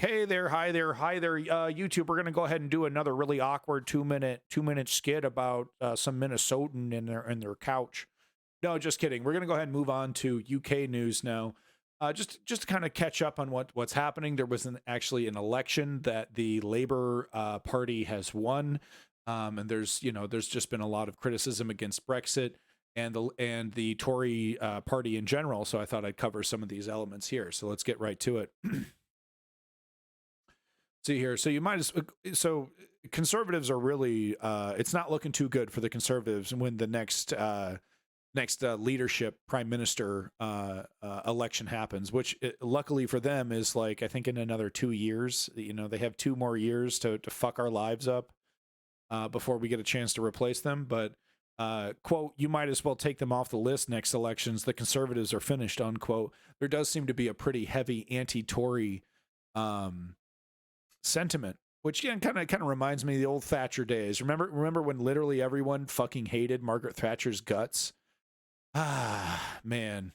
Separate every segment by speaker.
Speaker 1: Hey there, hi there, hi there, YouTube. We're gonna go ahead and do another really awkward two minute skit about some Minnesotan in their couch. No, just kidding. We're gonna go ahead and move on to UK news now. Just to kind of catch up on what's happening. There was actually an election that the Labour Party has won, and there's just been a lot of criticism against Brexit and the Tory party in general. So I thought I'd cover some of these elements here. So let's get right to it. See here, so conservatives are really it's not looking too good for the conservatives when the next leadership prime minister election happens, which luckily for them is like I think in another 2 years. They have 2 more years to fuck our lives up before we get a chance to replace them. But quote, you might as well take them off the list next elections. The conservatives are finished, unquote. There does seem to be a pretty heavy anti-Tory sentiment, which again kind of reminds me of the old Thatcher days. Remember when literally everyone fucking hated Margaret Thatcher's guts? Ah, man.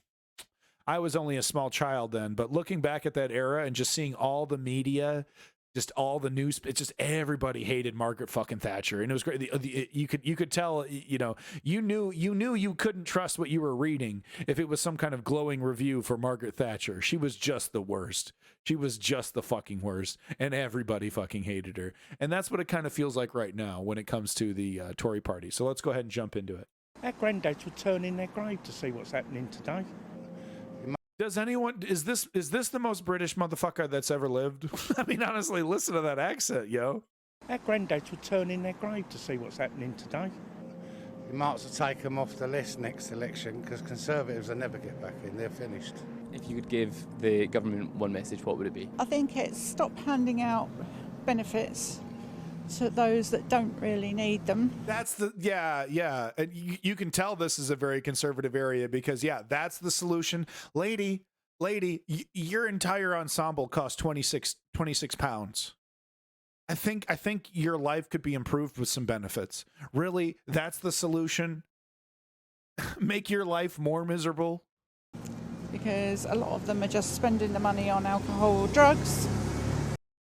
Speaker 1: I was only a small child then, but looking back at that era and just seeing all the media, just all the news, it's just everybody hated Margaret fucking Thatcher, and it was great. You could tell, you knew you couldn't trust what you were reading if it was some kind of glowing review for Margaret Thatcher. She was just the worst. She was just the fucking worst, and everybody fucking hated her. And that's what it kind of feels like right now when it comes to the Tory party. So let's go ahead and jump into it.
Speaker 2: Our granddads would turn in their grave to see what's happening today.
Speaker 1: Is this the most British motherfucker that's ever lived? I mean, honestly, listen to that accent, yo.
Speaker 2: Our granddads would turn in their grave to see what's happening today.
Speaker 3: You might as well take them off the list next election because Conservatives will never get back in. They're finished.
Speaker 4: If you could give the government one message, what would it be?
Speaker 5: I think it's stop handing out benefits to those that don't really need them.
Speaker 1: That's yeah. And you can tell this is a very conservative area because, yeah, that's the solution. Lady, your entire ensemble costs 26 pounds. I think your life could be improved with some benefits. Really, that's the solution? Make your life more miserable?
Speaker 5: Because a lot of them are just spending the money on alcohol or drugs.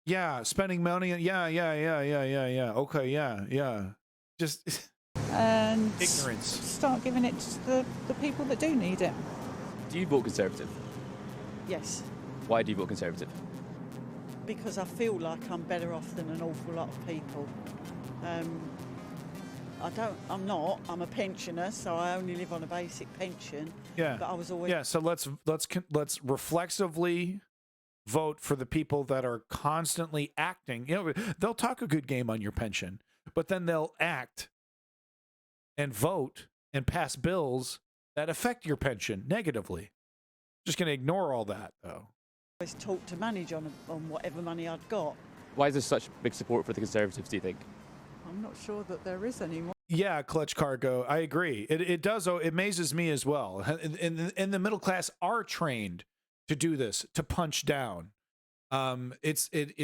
Speaker 1: Yeah, spending money. Yeah. Okay, yeah. Just
Speaker 5: and
Speaker 1: ignorance.
Speaker 5: Start giving it to the people that do need it.
Speaker 4: Do you vote Conservative?
Speaker 6: Yes,
Speaker 4: Why do you vote Conservative?
Speaker 6: because I feel like I'm better off than an awful lot of people. I'm a pensioner, so I only live on a basic pension.
Speaker 1: Yeah.
Speaker 6: But I was always...
Speaker 1: Yeah, so let's reflexively vote for the people that are constantly acting. They'll talk a good game on your pension, but then they'll act and vote and pass bills that affect your pension negatively. Just going to ignore all that, though.
Speaker 6: I was taught to manage on whatever money I'd got.
Speaker 4: Why is there such big support for the Conservatives, do you think?
Speaker 5: I'm not sure that there is anymore.
Speaker 1: Yeah, Clutch Cargo, I agree. It does. It amazes me as well. And the middle class are trained to do this, to punch down. It's a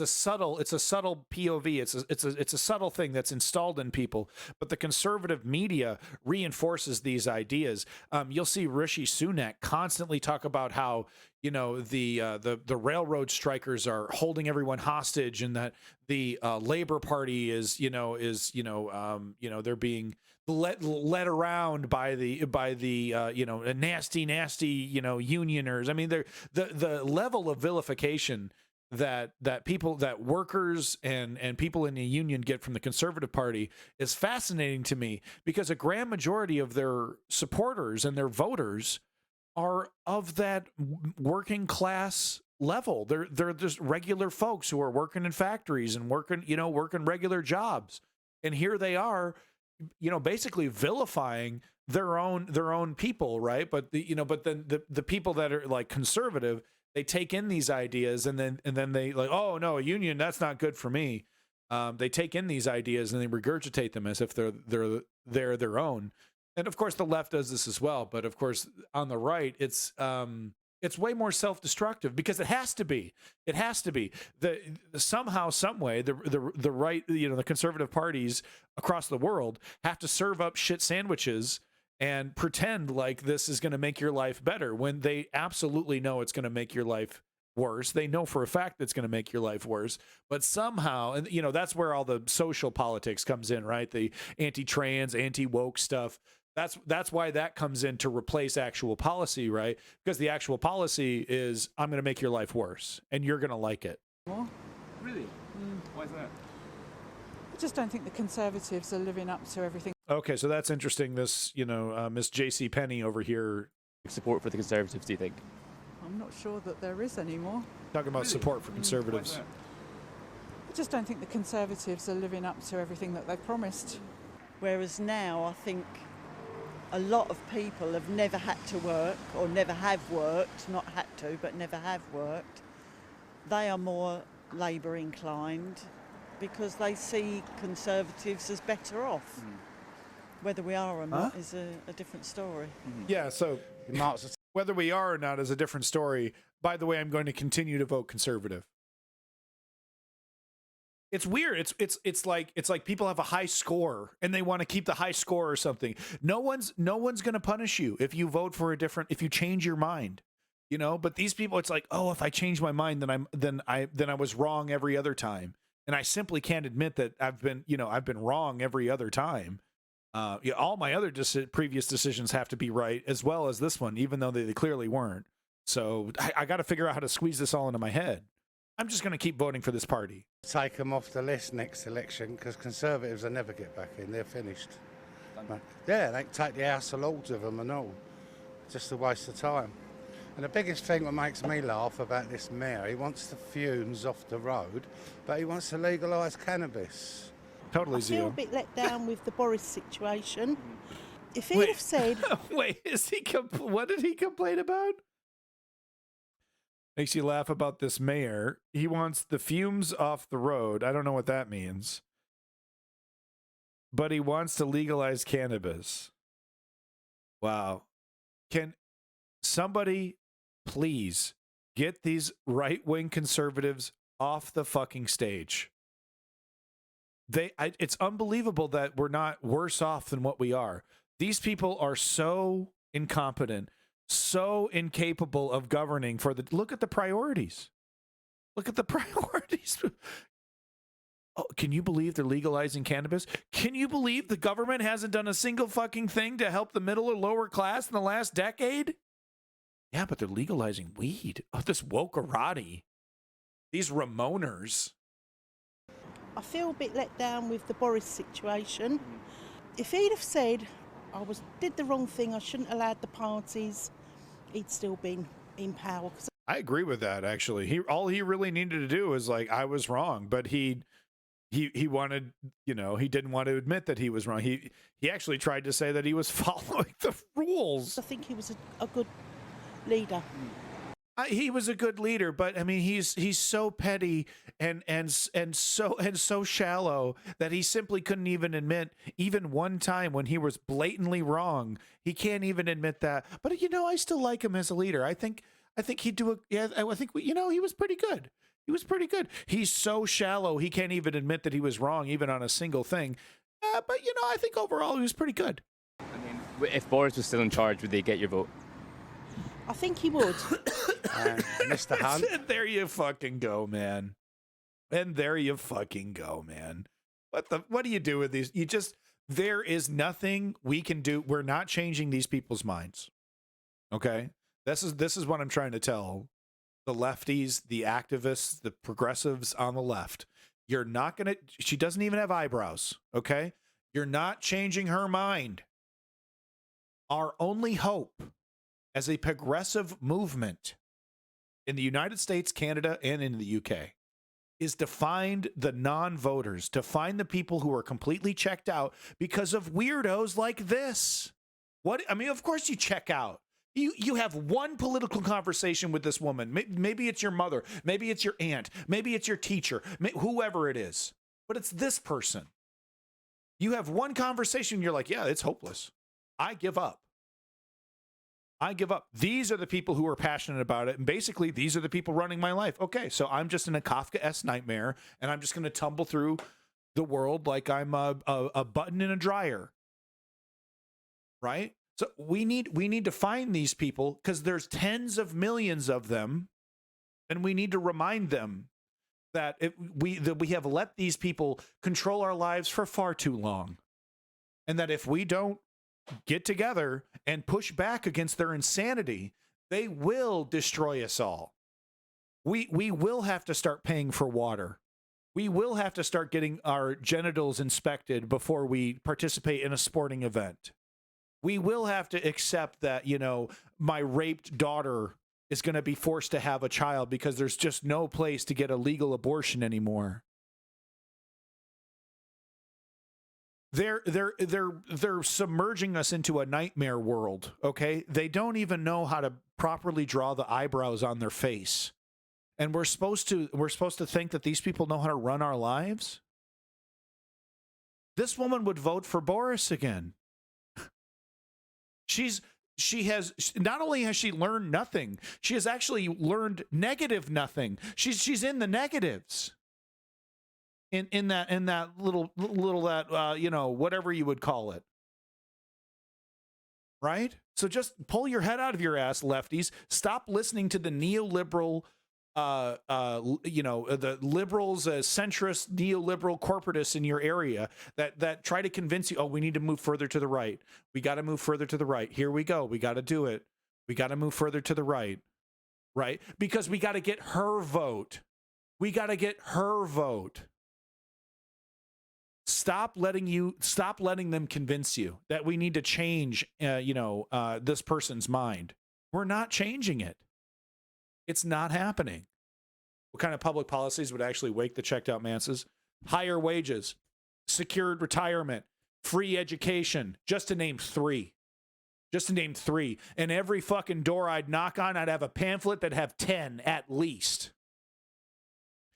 Speaker 1: subtle POV. It's a subtle thing that's installed in people. But the conservative media reinforces these ideas. You'll see Rishi Sunak constantly talk about how the railroad strikers are holding everyone hostage, and that the Labor Party is they're being led around by the nasty unioners. I mean, the level of vilification that workers and people in the union get from the Conservative Party is fascinating to me, because a grand majority of their supporters and their voters are of that working class level. They're just regular folks who are working in factories and working regular jobs, and here they are, basically vilifying their own people, right? But then the people that are like conservative, they take in these ideas and then they like, oh no, a union, that's not good for me. They take in these ideas and they regurgitate them as if they're their own. And of course the left does this as well, but of course on the right it's way more self-destructive, because it has to be. Somehow, some way, the right, the conservative parties across the world have to serve up shit sandwiches and pretend like this is going to make your life better when they absolutely know it's going to make your life worse. They know for a fact it's going to make your life worse. But somehow, and you know, that's where all the social politics comes in, right? The anti-trans, anti-woke stuff. That's why that comes in to replace actual policy, right? Because the actual policy is, I'm going to make your life worse, and you're going to like it.
Speaker 4: Really? Why is that?
Speaker 5: I just don't think the Conservatives are living up to everything.
Speaker 1: Okay, so that's interesting. This, you know, Miss J.C. Penney over here
Speaker 4: Support for the Conservatives, do you think?
Speaker 5: I'm not sure that there is anymore.
Speaker 1: talking about support for conservatives.
Speaker 5: I just don't think the Conservatives are living up to everything that they promised.
Speaker 6: Whereas now I think a lot of people have never had to work or never have worked, not had to, but never have worked. They are more Labour inclined because they see Conservatives as better off. Whether we are or not is a different story.
Speaker 1: Yeah, so whether we are or not is a different story. By the way, I'm going to continue to vote conservative. It's weird. It's like people have a high score and they want to keep the high score or something. No one's going to punish you if you vote for if you change your mind. You know, but these people, it's like, oh, if I change my mind, then I was wrong every other time, and I simply can't admit that I've been wrong every other time. Yeah, all my other previous decisions have to be right as well as this one, even though they clearly weren't. So I got to figure out how to squeeze this all into my head. I'm just going to keep voting for this party.
Speaker 3: Take them off the list next election because Conservatives will never get back in. They're finished. Yeah, they can take the House of Lords of them and all. Just a waste of time. And the biggest thing that makes me laugh about this mayor, he wants the fumes off the road, but he wants to legalise cannabis.
Speaker 1: Totally
Speaker 7: I feel
Speaker 1: zero.
Speaker 7: a bit let down with the Boris situation. If he'd have said,
Speaker 1: Wait, what did he complain about? Makes you laugh about this mayor. He wants the fumes off the road. I don't know what that means. But he wants to legalize cannabis. Wow. Can somebody please get these right-wing conservatives off the fucking stage? It's unbelievable that we're not worse off than what we are. These people are so incompetent, so incapable of governing look at the priorities. Look at the priorities. Oh, can you believe they're legalizing cannabis? Can you believe the government hasn't done a single fucking thing to help the middle or lower class in the last decade? Yeah, but they're legalizing weed. Oh, this wokerati. These Ramoners.
Speaker 7: I feel a bit let down with the Boris situation. If he'd have said, did the wrong thing, I shouldn't have allowed the parties, he'd still been in power.
Speaker 1: I agree with that, actually. All he really needed to do was like, I was wrong, but he wanted, you know, he didn't want to admit that he was wrong. He actually tried to say that he was following the rules.
Speaker 7: I think he was a good leader.
Speaker 1: He was a good leader, but I mean, he's so petty and so shallow that he simply couldn't even admit even one time when he was blatantly wrong. He can't even admit that. But you know, I still like him as a leader. I think he'd do I think he was pretty good. He was pretty good. He's so shallow he can't even admit that he was wrong even on a single thing. But you know, I think overall he was pretty good.
Speaker 4: I mean, if Boris was still in charge, would they get your vote?
Speaker 7: I think he would.
Speaker 3: Mr. Hunt.
Speaker 1: And there you fucking go, man. And there you fucking go, man. What do you do with these? There is nothing we can do. We're not changing these people's minds. Okay? This is what I'm trying to tell the lefties, the activists, the progressives on the left. You're not going to, she doesn't even have eyebrows. Okay? You're not changing her mind. Our only hope as a progressive movement in the United States, Canada, and in the UK is to find the non-voters, to find the people who are completely checked out because of weirdos like this. I mean, of course you check out. You have one political conversation with this woman. Maybe it's your mother. Maybe it's your aunt. Maybe it's your teacher. Whoever it is. But it's this person. You have one conversation. You're like, yeah, it's hopeless. I give up. I give up. These are the people who are passionate about it. And basically, these are the people running my life. Okay, so I'm just in a Kafka-esque nightmare, and I'm just going to tumble through the world like I'm a button in a dryer. Right? So we need to find these people because there's tens of millions of them And we need to remind them that we have let these people control our lives for far too long. And that if we don't get together and push back against their insanity, they will destroy us all. We will have to start paying for water. We will have to start getting our genitals inspected before we participate in a sporting event. We will have to accept that, you know, my raped daughter is going to be forced to have a child because there's just no place to get a legal abortion anymore. They're submerging us into a nightmare world, okay? They don't even know how to properly draw the eyebrows on their face. And we're supposed to think that these people know how to run our lives? This woman would vote for Boris again. Not only has she learned nothing, she has actually learned negative nothing. She's in the negatives. In that little you know, whatever you would call it. Right? So just pull your head out of your ass, lefties. Stop listening to the neoliberal you know, the liberals, centrist, neoliberal corporatists in your area that try to convince you, oh, we need to move further to the right. We got to move further to the right. Here we go. We got to do it. We got to move further to the right. Right? Because we got to get her vote. We got to get her vote. Stop letting them convince you that we need to change, you know, this person's mind. We're not changing it. It's not happening. What kind of public policies would actually wake the checked out masses? Higher wages, secured retirement, free education, just to name three. Just to name three. And every fucking door I'd knock on, I'd have a pamphlet that'd have 10 at least.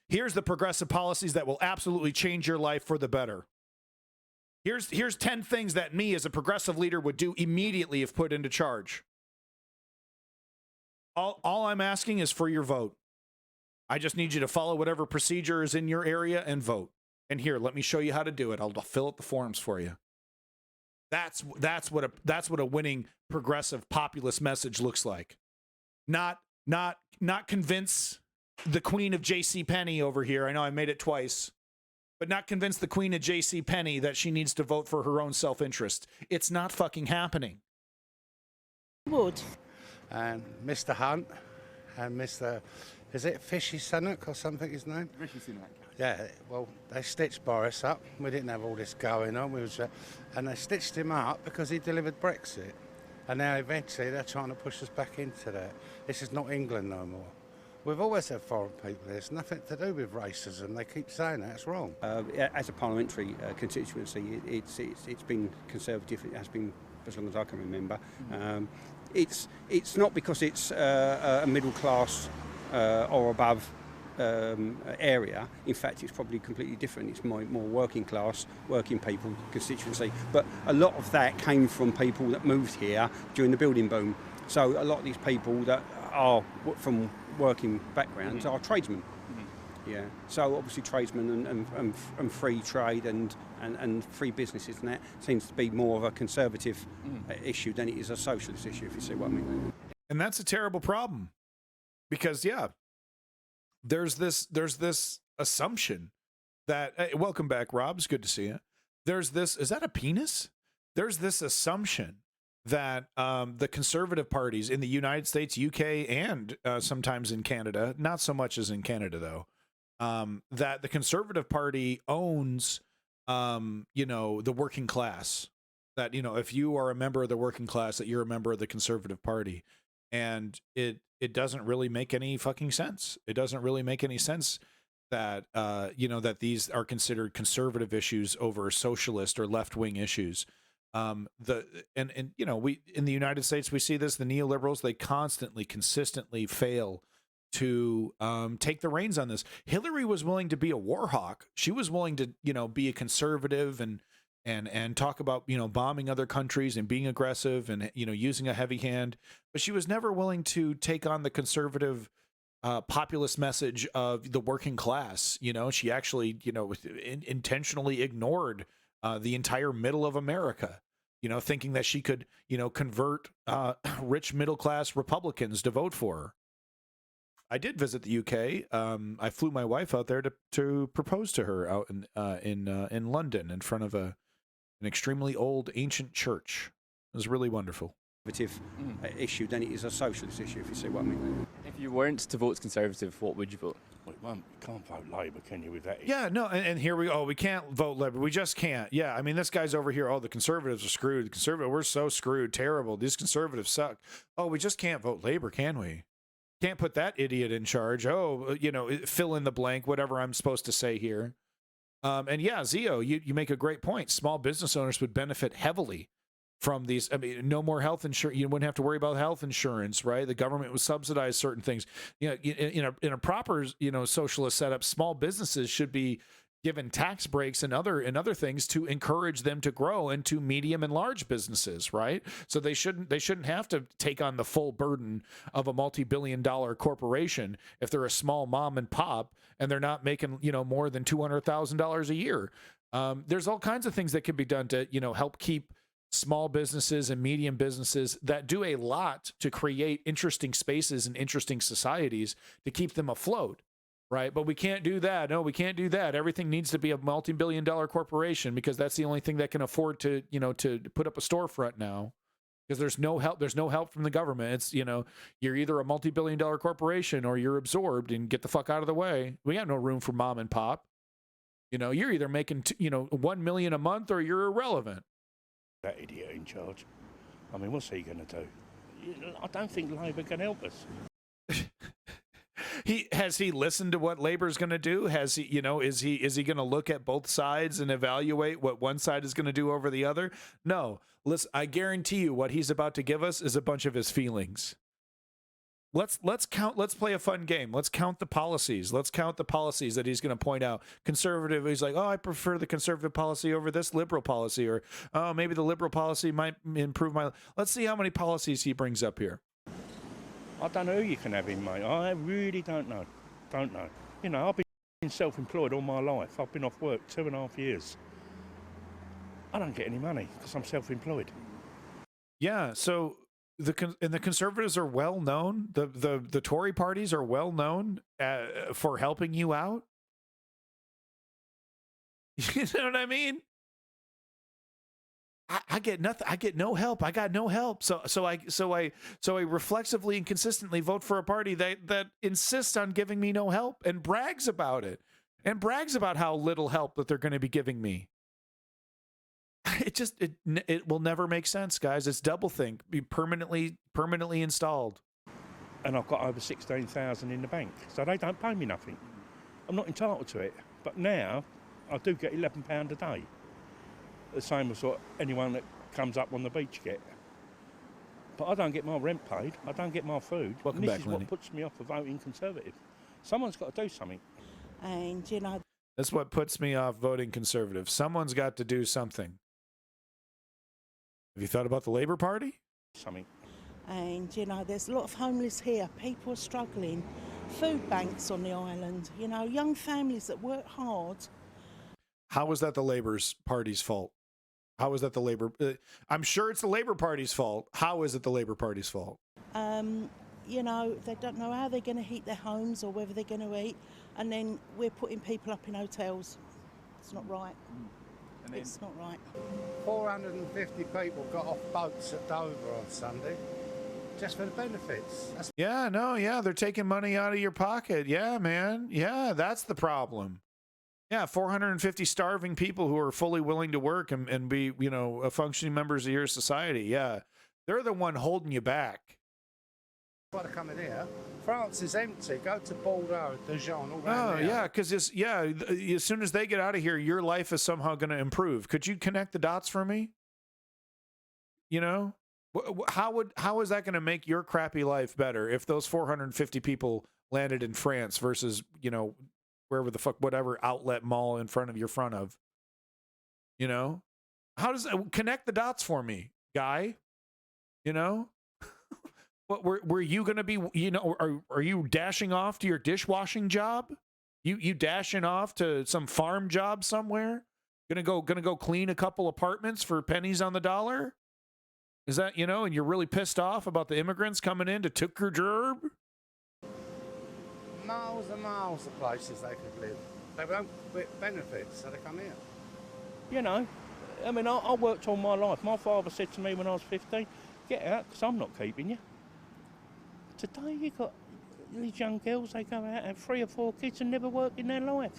Speaker 1: Here's the progressive policies that will absolutely change your life for the better. Here's 10 things that me as a progressive leader would do immediately if put into charge. All I'm asking is for your vote. I just need you to follow whatever procedure is in your area and vote. And here, let me show you how to do it. I'll fill out the forms for you. That's what a winning progressive populist message looks like. Not convince the queen of JCPenney over here. I know I made it twice. But not convince the queen of JCPenney that she needs to vote for her own self-interest. It's not fucking happening.
Speaker 7: Would.
Speaker 3: And Mr. Hunt and Mr. Is it Fishy Sunak or something his name?
Speaker 4: Rishi Sunak.
Speaker 3: Yeah, well, they stitched Boris up. We didn't have all this going on. And they stitched him up because he delivered Brexit. And now eventually they're trying to push us back into that. This is not England no more. We've always had foreign people. There's nothing to do with racism. They keep saying that's wrong.
Speaker 8: As a parliamentary constituency, it's been conservative. It has been as long as I can remember. It's not because it's a middle class or above area. In fact, it's probably completely different. It's more working class, working people constituency. But a lot of that came from people that moved here during the building boom. So a lot of these people that are from working backgrounds are tradesmen. Yeah. So obviously tradesmen and free trade and free businesses and that seems to be more of a conservative issue than it is a socialist issue, if you see what I mean.
Speaker 1: And that's a terrible problem. Because there's this assumption that hey, welcome back, Rob. It's good to see you. Is that a penis? There's this assumption that the conservative parties in the United States, UK, and sometimes in Canada, not so much as in Canada though, that the Conservative Party owns, the working class. That, if you are a member of the working class, that you're a member of the Conservative Party. And it doesn't really make any fucking sense. It doesn't really make any sense that, that these are considered conservative issues over socialist or left-wing issues. We in the United States, we see this, the neoliberals, they consistently fail to take the reins on this. Hillary was willing to be a war hawk. She was willing to, be a conservative and talk about, bombing other countries and being aggressive and, using a heavy hand, but she was never willing to take on the conservative populist message of the working class. She actually, intentionally ignored the entire middle of America, thinking that she could, convert rich middle class Republicans to vote for her. I did visit the UK. I flew my wife out there to propose to her out in London in front of an extremely old ancient church. It was really wonderful.
Speaker 8: Issue than it is a socialist issue, if you see what I mean.
Speaker 4: If you weren't to vote Conservative, what would you vote?
Speaker 2: Well, you can't vote Labour, can you, with that?
Speaker 1: Yeah, no, and here we can't vote Labour. We just can't. Yeah, I mean, this guy's over here. Oh, the Conservatives are screwed. The Conservative, we're so screwed. Terrible. These Conservatives suck. Oh, we just can't vote Labour, can we? Can't put that idiot in charge. Oh, fill in the blank, whatever I'm supposed to say here. And yeah, Zio, you make a great point. Small business owners would benefit heavily from these. I mean, no more health insurance. You wouldn't have to worry about health insurance, right? The government would subsidize certain things. In a proper, socialist setup, small businesses should be given tax breaks and other things to encourage them to grow into medium and large businesses, right? So they shouldn't have to take on the full burden of a multi-billion-dollar corporation if they're a small mom and pop and they're not making more than $200,000 a year. There's all kinds of things that can be done to help keep small businesses and medium businesses that do a lot to create interesting spaces and interesting societies to keep them afloat. Right. But we can't do that. No, we can't do that. Everything needs to be a multi-billion-dollar corporation because that's the only thing that can afford to put up a storefront now, because there's no help. There's no help from the government. It's, you're either a multi-billion-dollar corporation or you're absorbed and get the fuck out of the way. We got no room for mom and pop. You're either making, 1 million a month or you're irrelevant.
Speaker 2: That idiot in charge. I mean, what's he going to do? I don't think Labour can help us.
Speaker 1: Has he listened to what Labor's going to do? Has he, is he going to look at both sides and evaluate what one side is going to do over the other? No. Listen, I guarantee you what he's about to give us is a bunch of his feelings. Let's play a fun game. Let's count the policies. Let's count the policies that he's going to point out. Conservative, he's like, oh, I prefer the conservative policy over this liberal policy, or oh, maybe the liberal policy might improve my. Let's see how many policies he brings up here.
Speaker 2: I don't know who you can have in, mate. I really don't know. Don't know. I've been self-employed all my life. I've been off work 2.5 years. I don't get any money because I'm self-employed.
Speaker 1: Yeah, so the Conservatives are well known. The Tory parties are well known for helping you out. You know what I mean? I get nothing. I get no help. I got no help. So I reflexively and consistently vote for a party that insists on giving me no help and brags about it and brags about how little help that they're going to be giving me. It will never make sense, guys. It's doublethink. Be permanently installed.
Speaker 2: And I've got over 16,000 in the bank, so they don't pay me nothing. I'm not entitled to it. But now I do get £11 a day. The same as what anyone that comes up on the beach get. But I don't get my rent paid. I don't get my food.
Speaker 1: Welcome
Speaker 2: and this
Speaker 1: back,
Speaker 2: is
Speaker 1: Lenny.
Speaker 2: what puts me off of voting Conservative. Someone's got to do something.
Speaker 7: And,
Speaker 1: That's what puts me off voting Conservative. Someone's got to do something. Have you thought about the Labour Party?
Speaker 2: Something.
Speaker 7: And, there's a lot of homeless here. People are struggling. Food banks on the island. Young families that work hard.
Speaker 1: How is that the Labour Party's fault? How is that the Labour? I'm sure it's the Labour Party's fault. How is it the Labour Party's fault?
Speaker 7: They don't know how they're going to heat their homes or whether they're going to eat. And then we're putting people up in hotels. It's not right. It's not right.
Speaker 3: 450 people got off boats at Dover on Sunday just for the benefits.
Speaker 1: They're taking money out of your pocket. Yeah, man. Yeah, that's the problem. Yeah, 450 starving people who are fully willing to work and be, functioning members of your society. Yeah, they're the one holding you back.
Speaker 3: Want to come in here? France is empty. Go to Bordeaux, Dijon, all
Speaker 1: Oh,
Speaker 3: around there.
Speaker 1: yeah, because as soon as they get out of here, your life is somehow going to improve. Could you connect the dots for me? How is that going to make your crappy life better if those 450 people landed in France versus, wherever the fuck, whatever outlet mall in front of? How does that connect the dots for me, guy? What were you going to be, are you dashing off to your dishwashing job? You dashing off to some farm job somewhere? Gonna go clean a couple apartments for pennies on the dollar? Is that, and you're really pissed off about the immigrants coming in to took your gerb?
Speaker 3: miles and miles of places they could live. They won't get benefits, so they come here.
Speaker 2: You know, I mean, I worked all my life. My father said to me when I was 15, get out, because I'm not keeping you. Today you've got these young girls, they go out, have 3 or 4 kids and never work in their life.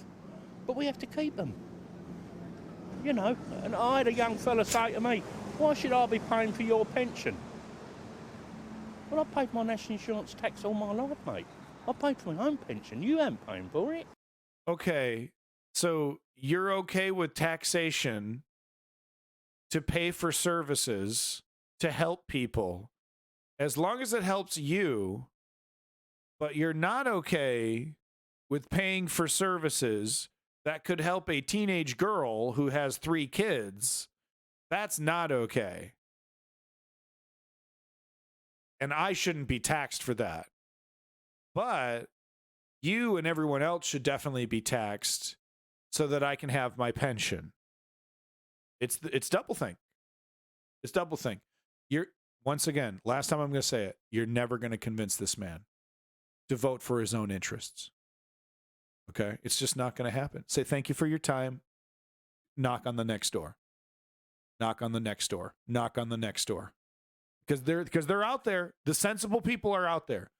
Speaker 2: But we have to keep them. You know, and I had a young fella say to me, why should I be paying for your pension? Well, I paid my national insurance tax all my life, mate. I paid for my own pension. You ain't paying for it.
Speaker 1: Okay, so you're okay with taxation to pay for services to help people as long as it helps you, but you're not okay with paying for services that could help a teenage girl who has 3 kids. That's not okay. And I shouldn't be taxed for that. But you and everyone else should definitely be taxed so that I can have my pension. It's doublethink. It's doublethink. You're, once again, last time I'm going to say it, you're never going to convince this man to vote for his own interests. Okay? It's just not going to happen. Say thank you for your time. Knock on the next door. Knock on the next door. Knock on the next door. Because they're out there. The sensible people are out there.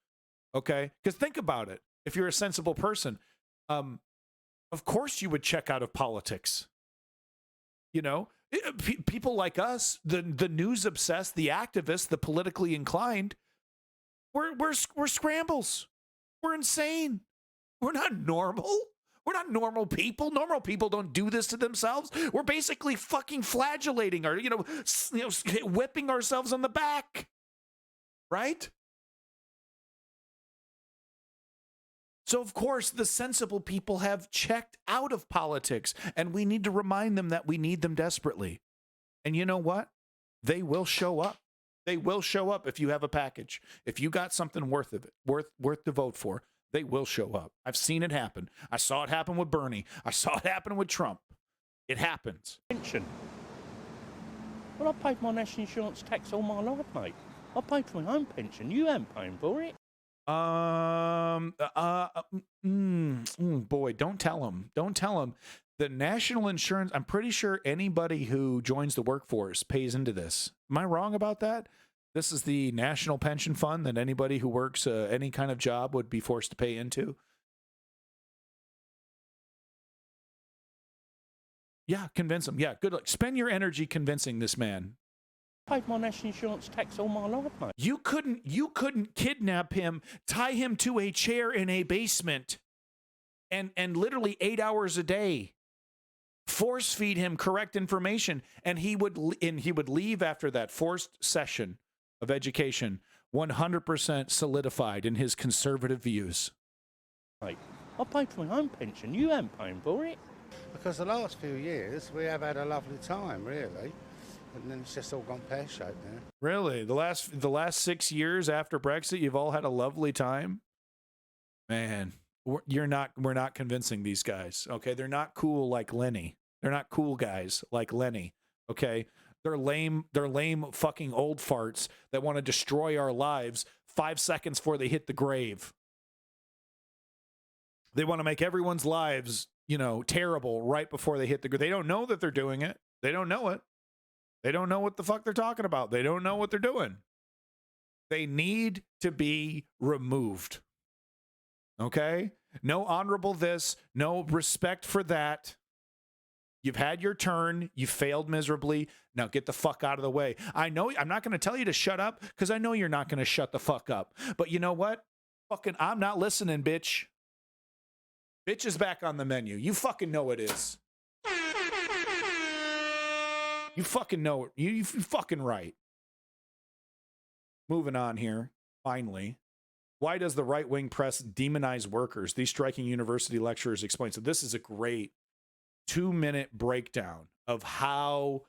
Speaker 1: Okay? Because think about it. If you're a sensible person, of course you would check out of politics. You know, people like us, the news obsessed, the activists, the politically inclined, we're scrambles. We're insane. We're not normal. We're not normal people. Normal people don't do this to themselves. We're basically fucking flagellating our, whipping ourselves on the back. Right? So, of course, the sensible people have checked out of politics, and we need to remind them that we need them desperately. And you know what? They will show up. They will show up if you have a package. If you got something worth to vote for, they will show up. I've seen it happen. I saw it happen with Bernie. I saw it happen with Trump. It happens.
Speaker 2: Pension. Well, I paid my national insurance tax all my life, mate. I paid for my own pension. You ain't paying for it.
Speaker 1: Boy, don't tell him. Don't tell him. The national insurance, I'm pretty sure anybody who joins the workforce pays into this. Am I wrong about that? This is the national pension fund that anybody who works any kind of job would be forced to pay into. Yeah, convince him. Yeah, good luck. Spend your energy convincing this man.
Speaker 2: Paid my national insurance tax all my life, mate.
Speaker 1: You couldn't kidnap him, tie him to a chair in a basement, and literally 8 hours a day, force feed him correct information, and he would leave after that forced session of education 100% solidified in his conservative views.
Speaker 2: Mate, I paid for my own pension. You ain't paying for it.
Speaker 3: Because the last few years we have had a lovely time, really. And then it's just all gone pear-shaped now.
Speaker 1: Really? The last 6 years after Brexit, you've all had a lovely time? Man, we're not convincing these guys. Okay, they're not cool like Lenny. They're not cool guys like Lenny. Okay, they're lame fucking old farts that want to destroy our lives 5 seconds before they hit the grave. They want to make everyone's lives, terrible right before they hit the grave. They don't know that they're doing it. They don't know it. They don't know what the fuck they're talking about. They don't know what they're doing. They need to be removed. Okay? No honorable this, no respect for that. You've had your turn. You failed miserably. Now get the fuck out of the way. I know I'm not going to tell you to shut up because I know you're not going to shut the fuck up. But you know what? Fucking I'm not listening, bitch. Bitch is back on the menu. You fucking know it is. You fucking know it. You fucking right. Moving on here, finally. Why does the right-wing press demonize workers? These striking university lecturers explain. So this is a great 2-minute breakdown of how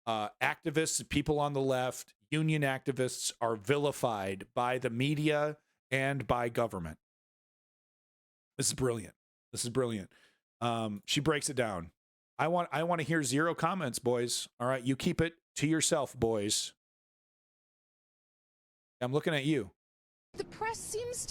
Speaker 1: activists, people on the left, union activists are vilified by the media and by government. This is brilliant. This is brilliant. She breaks it down. I want to hear 0 comments, boys. All right, you keep it to yourself, boys. I'm looking at you.
Speaker 9: The press seems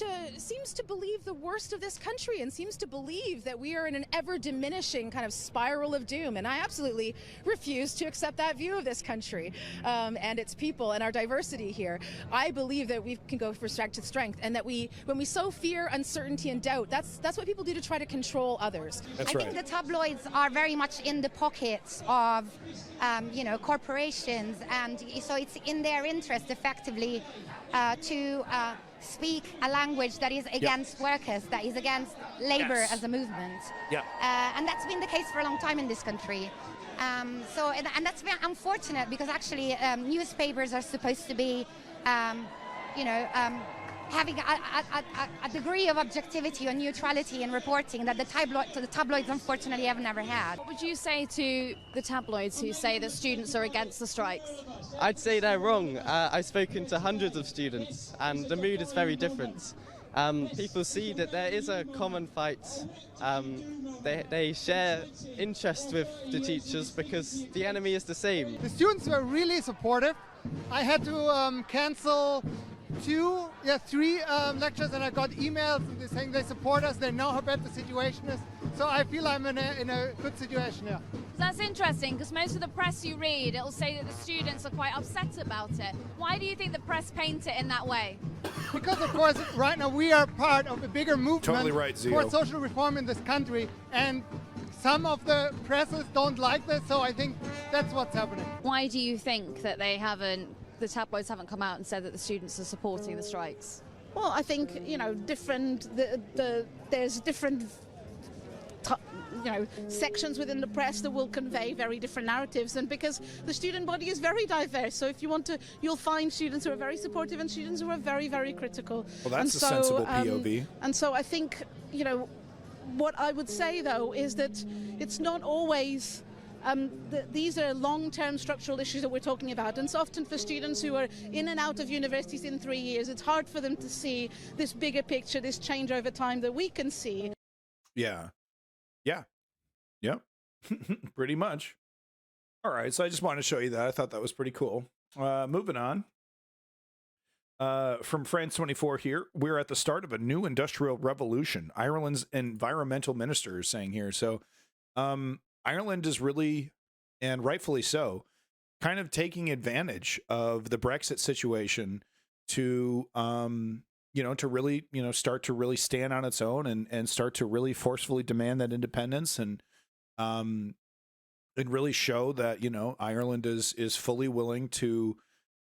Speaker 9: to believe the worst of this country and seems to believe that we are in an ever diminishing kind of spiral of doom. And I absolutely refuse to accept that view of this country and its people and our diversity here. I believe that we can go from strength to strength, and that when we sow fear, uncertainty, and doubt, that's what people do to try to control others.
Speaker 1: That's
Speaker 10: I
Speaker 1: right.
Speaker 10: think the tabloids are very much in the pockets of, corporations, and so it's in their interest, effectively, to speak a language that is against workers, that is against labor
Speaker 1: Yes.
Speaker 10: as a movement.
Speaker 1: Yeah.
Speaker 10: And that's been the case for a long time in this country. And that's very unfortunate, because actually newspapers are supposed to be, having a degree of objectivity or neutrality in reporting that the tabloids unfortunately have never had.
Speaker 9: What would you say to the tabloids who say that students are against the strikes?
Speaker 11: I'd say they're wrong. I've spoken to hundreds of students, and the mood is very different. People see that there is a common fight. They share interest with the teachers because the enemy is the same.
Speaker 12: The students were really supportive. I had to cancel three lectures, and I got emails saying they support us, they know how bad the situation is. So I feel I'm in a good situation, yeah.
Speaker 9: That's interesting, because most of the press you read, it'll say that the students are quite upset about it. Why do you think the press paint it in that way?
Speaker 12: Because, of course, right now we are part of a bigger movement
Speaker 1: Totally right, Zio.
Speaker 12: for social reform in this country, and some of the presses don't like this, so I think that's what's happening.
Speaker 9: Why do you think that the tabloids haven't come out and said that the students are supporting the strikes?
Speaker 7: Well, I think, there's different sections within the press that will convey very different narratives, and because the student body is very diverse, so if you want to, you'll find students who are very supportive and students who are very, very critical.
Speaker 1: Well, that's a sensible POV.
Speaker 7: And so I think, what I would say, though, is that it's not always these are long-term structural issues that we're talking about, and so often for students who are in and out of universities in 3 years, it's hard for them to see this bigger picture, this change over time that we can see.
Speaker 1: Yeah. Pretty much. All right, so I just wanted to show you that. I thought that was pretty cool. Moving on. From France 24 here, we're at the start of a new industrial revolution. Ireland's environmental minister is saying here. So Ireland is really, and rightfully so, kind of taking advantage of the Brexit situation to to really, start to really stand on its own and start to really forcefully demand that independence and really show that, Ireland is fully willing to,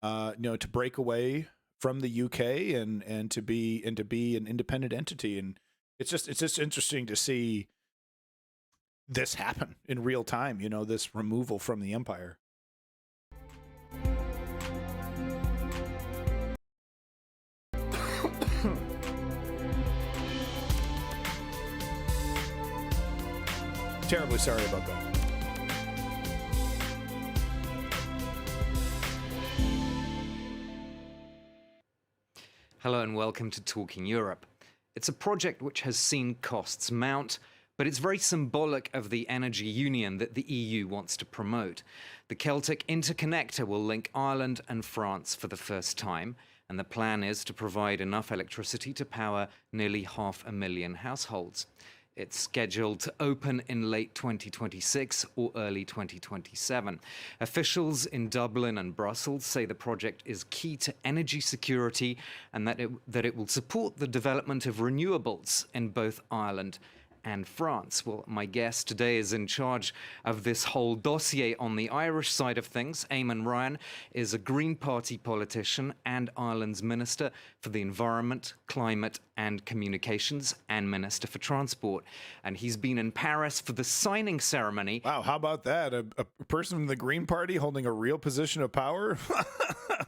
Speaker 1: to break away from the UK and to be an independent entity. And it's just interesting to see this happen in real time, this removal from the empire. Terribly sorry about that.
Speaker 13: Hello and welcome to Talking Europe. It's a project which has seen costs mount, but it's very symbolic of the energy union that the EU wants to promote. The Celtic Interconnector will link Ireland and France for the first time, and the plan is to provide enough electricity to power nearly 500,000 households. It's scheduled to open in late 2026 or early 2027. Officials in Dublin and Brussels say the project is key to energy security and that it will support the development of renewables in both Ireland and France. Well, my guest today is in charge of this whole dossier on the Irish side of things. Eamon Ryan is a Green Party politician and Ireland's Minister for the Environment, Climate and Communications and Minister for Transport. And he's been in Paris for the signing ceremony.
Speaker 1: Wow, how about that? A person from the Green Party holding a real position of power?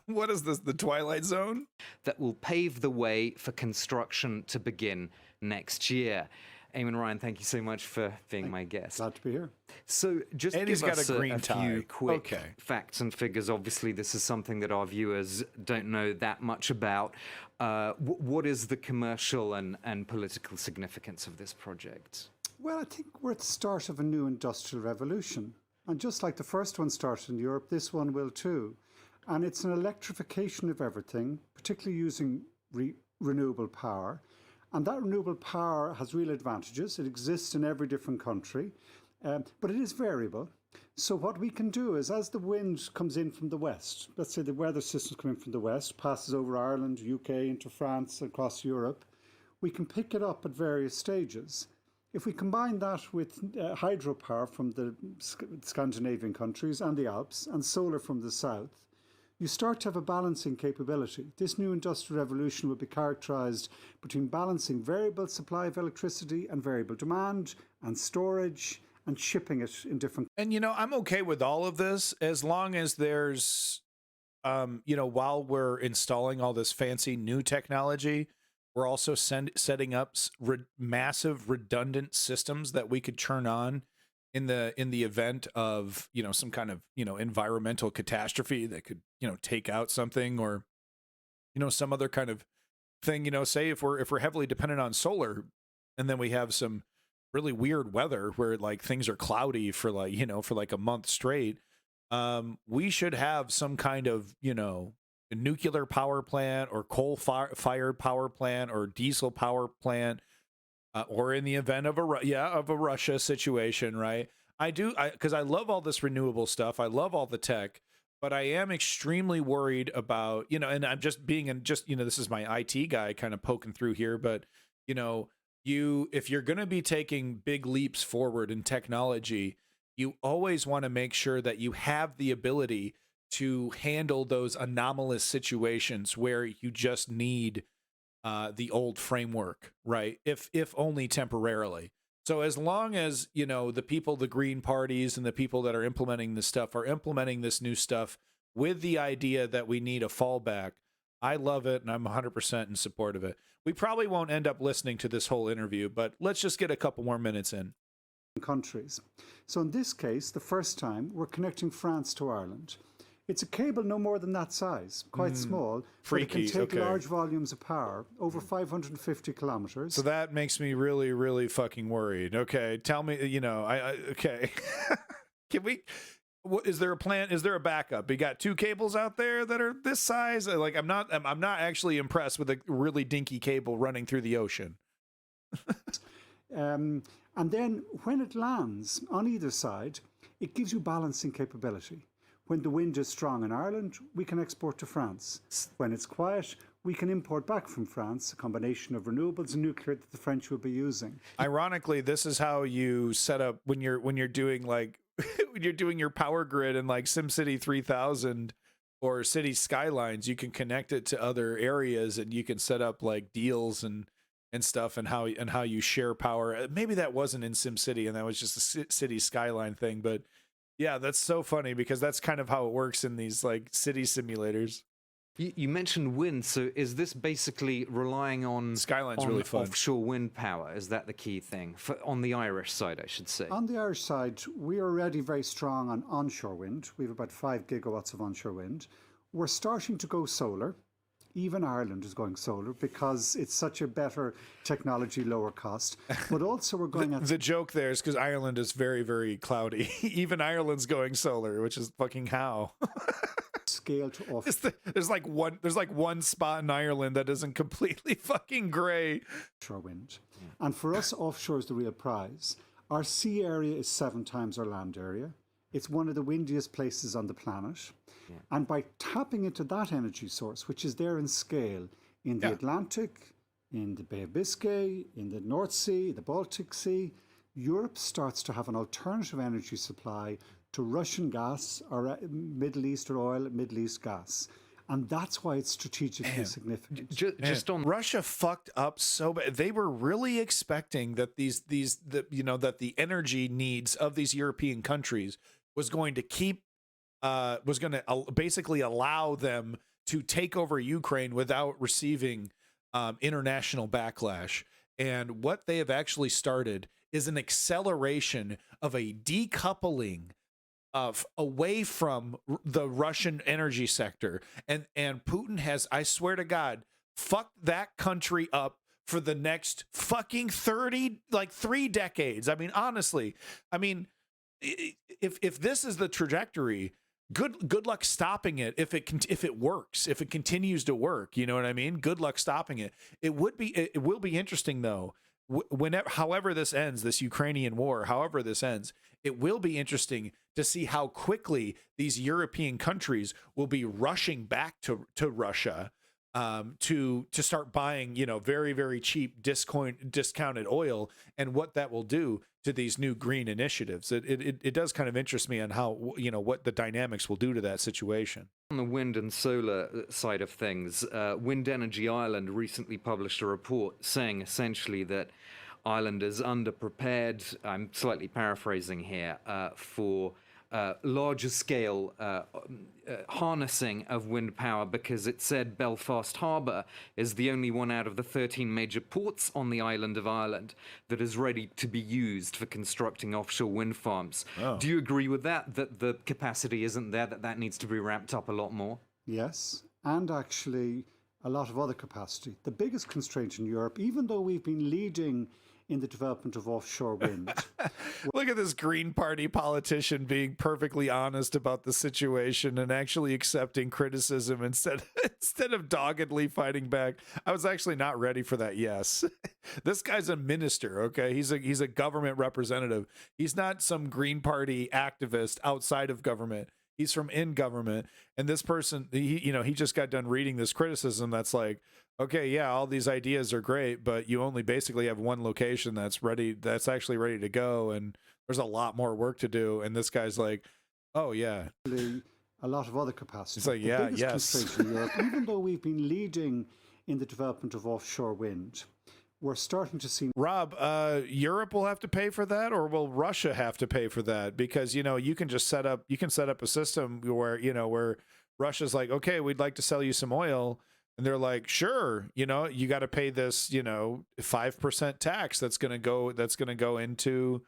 Speaker 1: What is this, the Twilight Zone?
Speaker 13: That will pave the way for construction to begin next year. Eamon Ryan, thank you so much for being my guest.
Speaker 14: Glad to be here.
Speaker 13: So just
Speaker 1: and
Speaker 13: give
Speaker 1: he's got
Speaker 13: us
Speaker 1: a green
Speaker 13: a
Speaker 1: tie.
Speaker 13: few quick facts and figures. Obviously, this is something that our viewers don't know that much about. What is the commercial and political significance of this project?
Speaker 14: Well, I think we're at the start of a new industrial revolution. And just like the first one started in Europe, this one will too. And it's an electrification of everything, particularly using renewable power. And that renewable power has real advantages. It exists in every different country, but it is variable. So what we can do is, as the wind comes in from the west, let's say the weather system's coming from the west, passes over Ireland, UK, into France, across Europe, we can pick it up at various stages. If we combine that with hydropower from the Scandinavian countries and the Alps, and solar from the south, you start to have a balancing capability. This new industrial revolution will be characterized between balancing variable supply of electricity and variable demand and storage and shipping it in different.
Speaker 1: And, you know, I'm okay with all of this as long as there's, you know, while we're installing all this fancy new technology, we're also setting up massive redundant systems that we could turn on in the event of, you know, some kind of, you know, environmental catastrophe that could, you know, take out something, or, you know, some other kind of thing. You know, say if we're heavily dependent on solar, and then we have some really weird weather where like things are cloudy for like, you know, for like a month straight, we should have some kind of, you know, a nuclear power plant or coal-fired power plant or diesel power plant, or in the event of a Russia situation, right? Because I love all this renewable stuff. I love all the tech, but I am extremely worried about, you know, and I'm just being, you know, this is my IT guy kind of poking through here, but, you know, if you're going to be taking big leaps forward in technology, you always want to make sure that you have the ability to handle those anomalous situations where you just need the old framework, right? If only temporarily. So as long as, you know, the people, the green parties and the people that are implementing this stuff are implementing this new stuff with the idea that we need a fallback, I love it, and I'm 100% in support of it. We probably won't end up listening to this whole interview, but let's just get a couple more minutes in.
Speaker 14: Countries. So in this case, the first time, we're connecting France to Ireland. It's a cable no more than that size, quite small,
Speaker 1: freaky,
Speaker 14: but it can take large volumes of power, over 550 kilometers.
Speaker 1: So that makes me really, really fucking worried. Okay, tell me, you know, okay. Can we, is there a plan? Is there a backup? You got two cables out there that are this size? Like, I'm not actually impressed with a really dinky cable running through the ocean.
Speaker 14: And then when it lands on either side, it gives you balancing capability. When the wind is strong in Ireland, we can export to France. When it's quiet, we can import back from France, a combination of renewables and nuclear that the French will be using.
Speaker 1: Ironically, this is how you set up when you're doing like when you're doing your power grid in like SimCity 3000 or City Skylines. You can connect it to other areas, and you can set up like deals and stuff, and how you share power. Maybe that wasn't in SimCity, and that was just a City Skyline thing, but. Yeah, that's so funny because that's kind of how it works in these like city simulators.
Speaker 13: You mentioned wind, so is this basically relying on
Speaker 1: Skyline's really fun.
Speaker 13: Offshore wind power? Is that the key thing on the Irish side, I should say?
Speaker 14: On the Irish side, we are already very strong on onshore wind. We have about 5 gigawatts of onshore wind. We're starting to go solar. Even Ireland is going solar because it's such a better technology, lower cost. But also we're going
Speaker 1: the joke there is because Ireland is very, very cloudy. Even Ireland's going solar, which is fucking how.
Speaker 14: Scale to off.
Speaker 1: There's like one spot in Ireland that isn't completely fucking gray.
Speaker 14: Offshore wind. And for us, offshore is the real prize. Our sea area is 7 times our land area. It's one of the windiest places on the planet. Yeah. And by tapping into that energy source, which is there in scale in the Atlantic, in the Bay of Biscay, in the North Sea, the Baltic Sea, Europe starts to have an alternative energy supply to Russian gas or Middle East or oil, Middle East gas. And that's why it's strategically significant.
Speaker 1: Just on Russia fucked up so bad. They were really expecting that that the energy needs of these European countries was going to basically allow them to take over Ukraine without receiving international backlash. And what they have actually started is an acceleration of a decoupling of away from the Russian energy sector. And Putin has, I swear to God, fucked that country up for the next fucking 3 decades. I mean, honestly, I mean, if this is the trajectory, good luck stopping it if it works, if it continues to work. You know what I mean? Good luck stopping it. It will be interesting though. However this ends, this Ukrainian war, however this ends, it will be interesting to see how quickly these European countries will be rushing back to Russia to start buying, very, very cheap discounted oil, and what that will do to these new green initiatives. It does kind of interest me on how, what the dynamics will do to that situation.
Speaker 13: On the wind and solar side of things, Wind Energy Ireland recently published a report saying essentially that Ireland is underprepared, I'm slightly paraphrasing here, for larger scale harnessing of wind power, because it said Belfast Harbour is the only one out of the 13 major ports on the island of Ireland that is ready to be used for constructing offshore wind farms.
Speaker 14: Oh.
Speaker 13: Do you agree with that the capacity isn't there, that needs to be ramped up a lot more?
Speaker 14: Yes, and actually a lot of other capacity. The biggest constraint in Europe, even though we've been leading in the development of offshore wind.
Speaker 1: Look at this Green Party politician being perfectly honest about the situation and actually accepting criticism instead of doggedly fighting back. I was actually not ready for that. Yes, this guy's a minister. Okay, he's a government representative. He's not some Green Party activist outside of government. He's from in government, and this person, he just got done reading this criticism that's like, okay, yeah, all these ideas are great, but you only basically have one location that's actually ready to go, and there's a lot more work to do. And this guy's like, oh yeah,
Speaker 14: a lot of other capacity.
Speaker 1: It's like,
Speaker 14: the
Speaker 1: yeah,
Speaker 14: biggest
Speaker 1: yes.
Speaker 14: constraint in Europe, even though we've been leading in the development of offshore wind, we're starting to see.
Speaker 1: Rob, Europe will have to pay for that, or will Russia have to pay for that? Because you can just set up a system where Russia's like, okay, we'd like to sell you some oil, and they're like, sure, you got to pay this 5% tax that's going to go into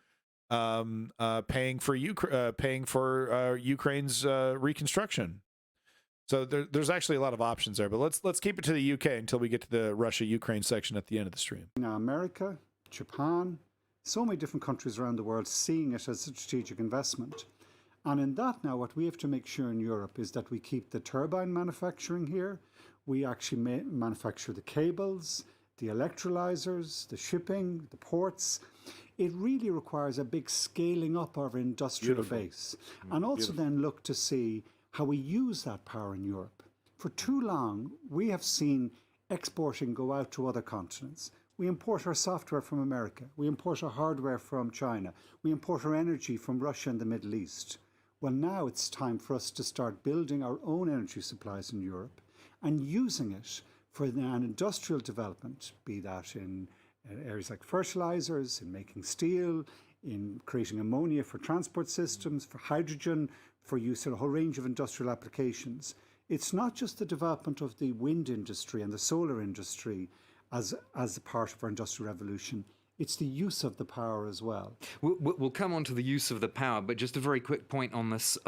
Speaker 1: paying for Ukraine's reconstruction. So there's actually a lot of options there, but let's keep it to the UK until we get to the Russia-Ukraine section at the end of the stream.
Speaker 14: Now, America, Japan, so many different countries around the world seeing it as a strategic investment. And in that now, what we have to make sure in Europe is that we keep the turbine manufacturing here. We actually manufacture the cables, the electrolyzers, the shipping, the ports. It really requires a big scaling up of our industrial base. And also then look to see how we use that power in Europe. For too long, we have seen exporting go out to other continents. We import our software from America. We import our hardware from China. We import our energy from Russia and the Middle East. Well, now it's time for us to start building our own energy supplies in Europe and using it for an industrial development, be that in areas like fertilizers, in making steel, in creating ammonia for transport systems, for hydrogen, for use in a whole range of industrial applications. It's not just the development of the wind industry and the solar industry as a part of our industrial revolution. It's the use of the power as well.
Speaker 13: We'll come on to the use of the power, but just a very quick point on this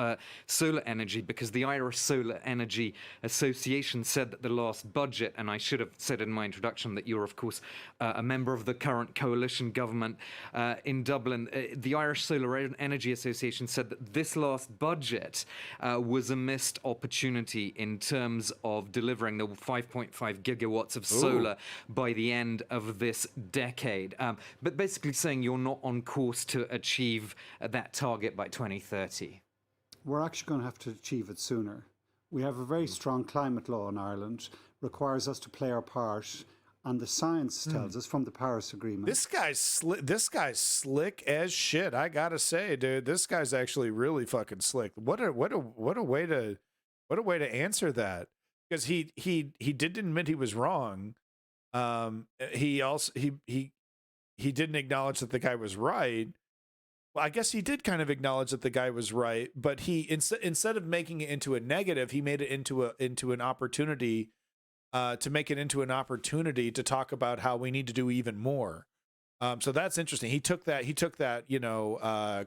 Speaker 13: solar energy, because the Irish Solar Energy Association said that the last budget, and I should have said in my introduction that you're, of course, a member of the current coalition government in Dublin. The Irish Solar Energy Association said that this last budget was a missed opportunity in terms of delivering the 5.5 gigawatts of solar by the end of this decade. But basically saying you're not on course to achieve that target by 2030.
Speaker 14: We're actually going to have to achieve it sooner. We have a very strong climate law in Ireland, requires us to play our part, and the science tells us from the Paris Agreement.
Speaker 1: This guy's slick as shit. I gotta say, dude, this guy's actually really fucking slick. What a way to answer that, because he didn't admit he was wrong. He didn't acknowledge that the guy was right. Well, I guess he did kind of acknowledge that the guy was right, but he instead of making it into a negative, he made it into an opportunity to make it into an opportunity to talk about how we need to do even more. So that's interesting. He took that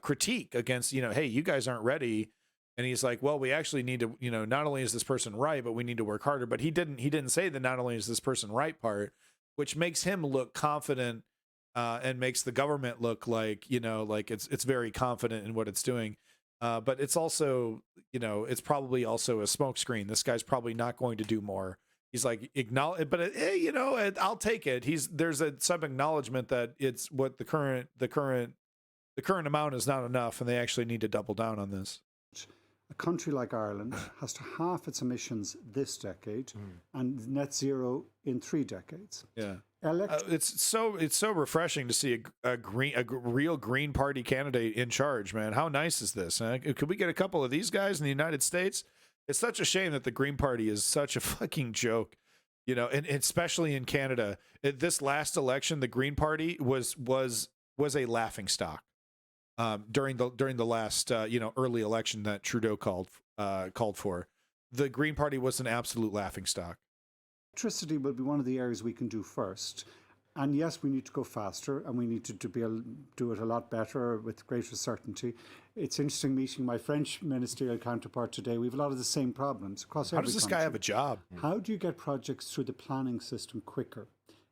Speaker 1: critique against, hey, you guys aren't ready. And he's like, well, we actually need to, not only is this person right, but we need to work harder. But he didn't say that not only is this person right part, which makes him look confident and makes the government look like, like it's very confident in what it's doing. But it's also, it's probably also a smokescreen. This guy's probably not going to do more. He's like acknowledge, but I'll take it. There's some acknowledgement that it's what the current amount is not enough, and they actually need to double down on this.
Speaker 14: A country like Ireland has to halve its emissions this decade and net zero in 3 decades.
Speaker 1: Yeah. It's so refreshing to see a real Green Party candidate in charge, man. How nice is this? Could we get a couple of these guys in the United States? It's such a shame that the Green Party is such a fucking joke, and especially in Canada. This last election, the Green Party was a laughingstock. During the last early election that Trudeau called for, the Green Party was an absolute laughingstock.
Speaker 14: Electricity will be one of the areas we can do first. And yes, we need to go faster, and we need to be able to do it a lot better with greater certainty. It's interesting meeting my French ministerial counterpart today. We have a lot of the same problems across every country.
Speaker 1: How does this guy have a job?
Speaker 14: How do you get projects through the planning system quicker?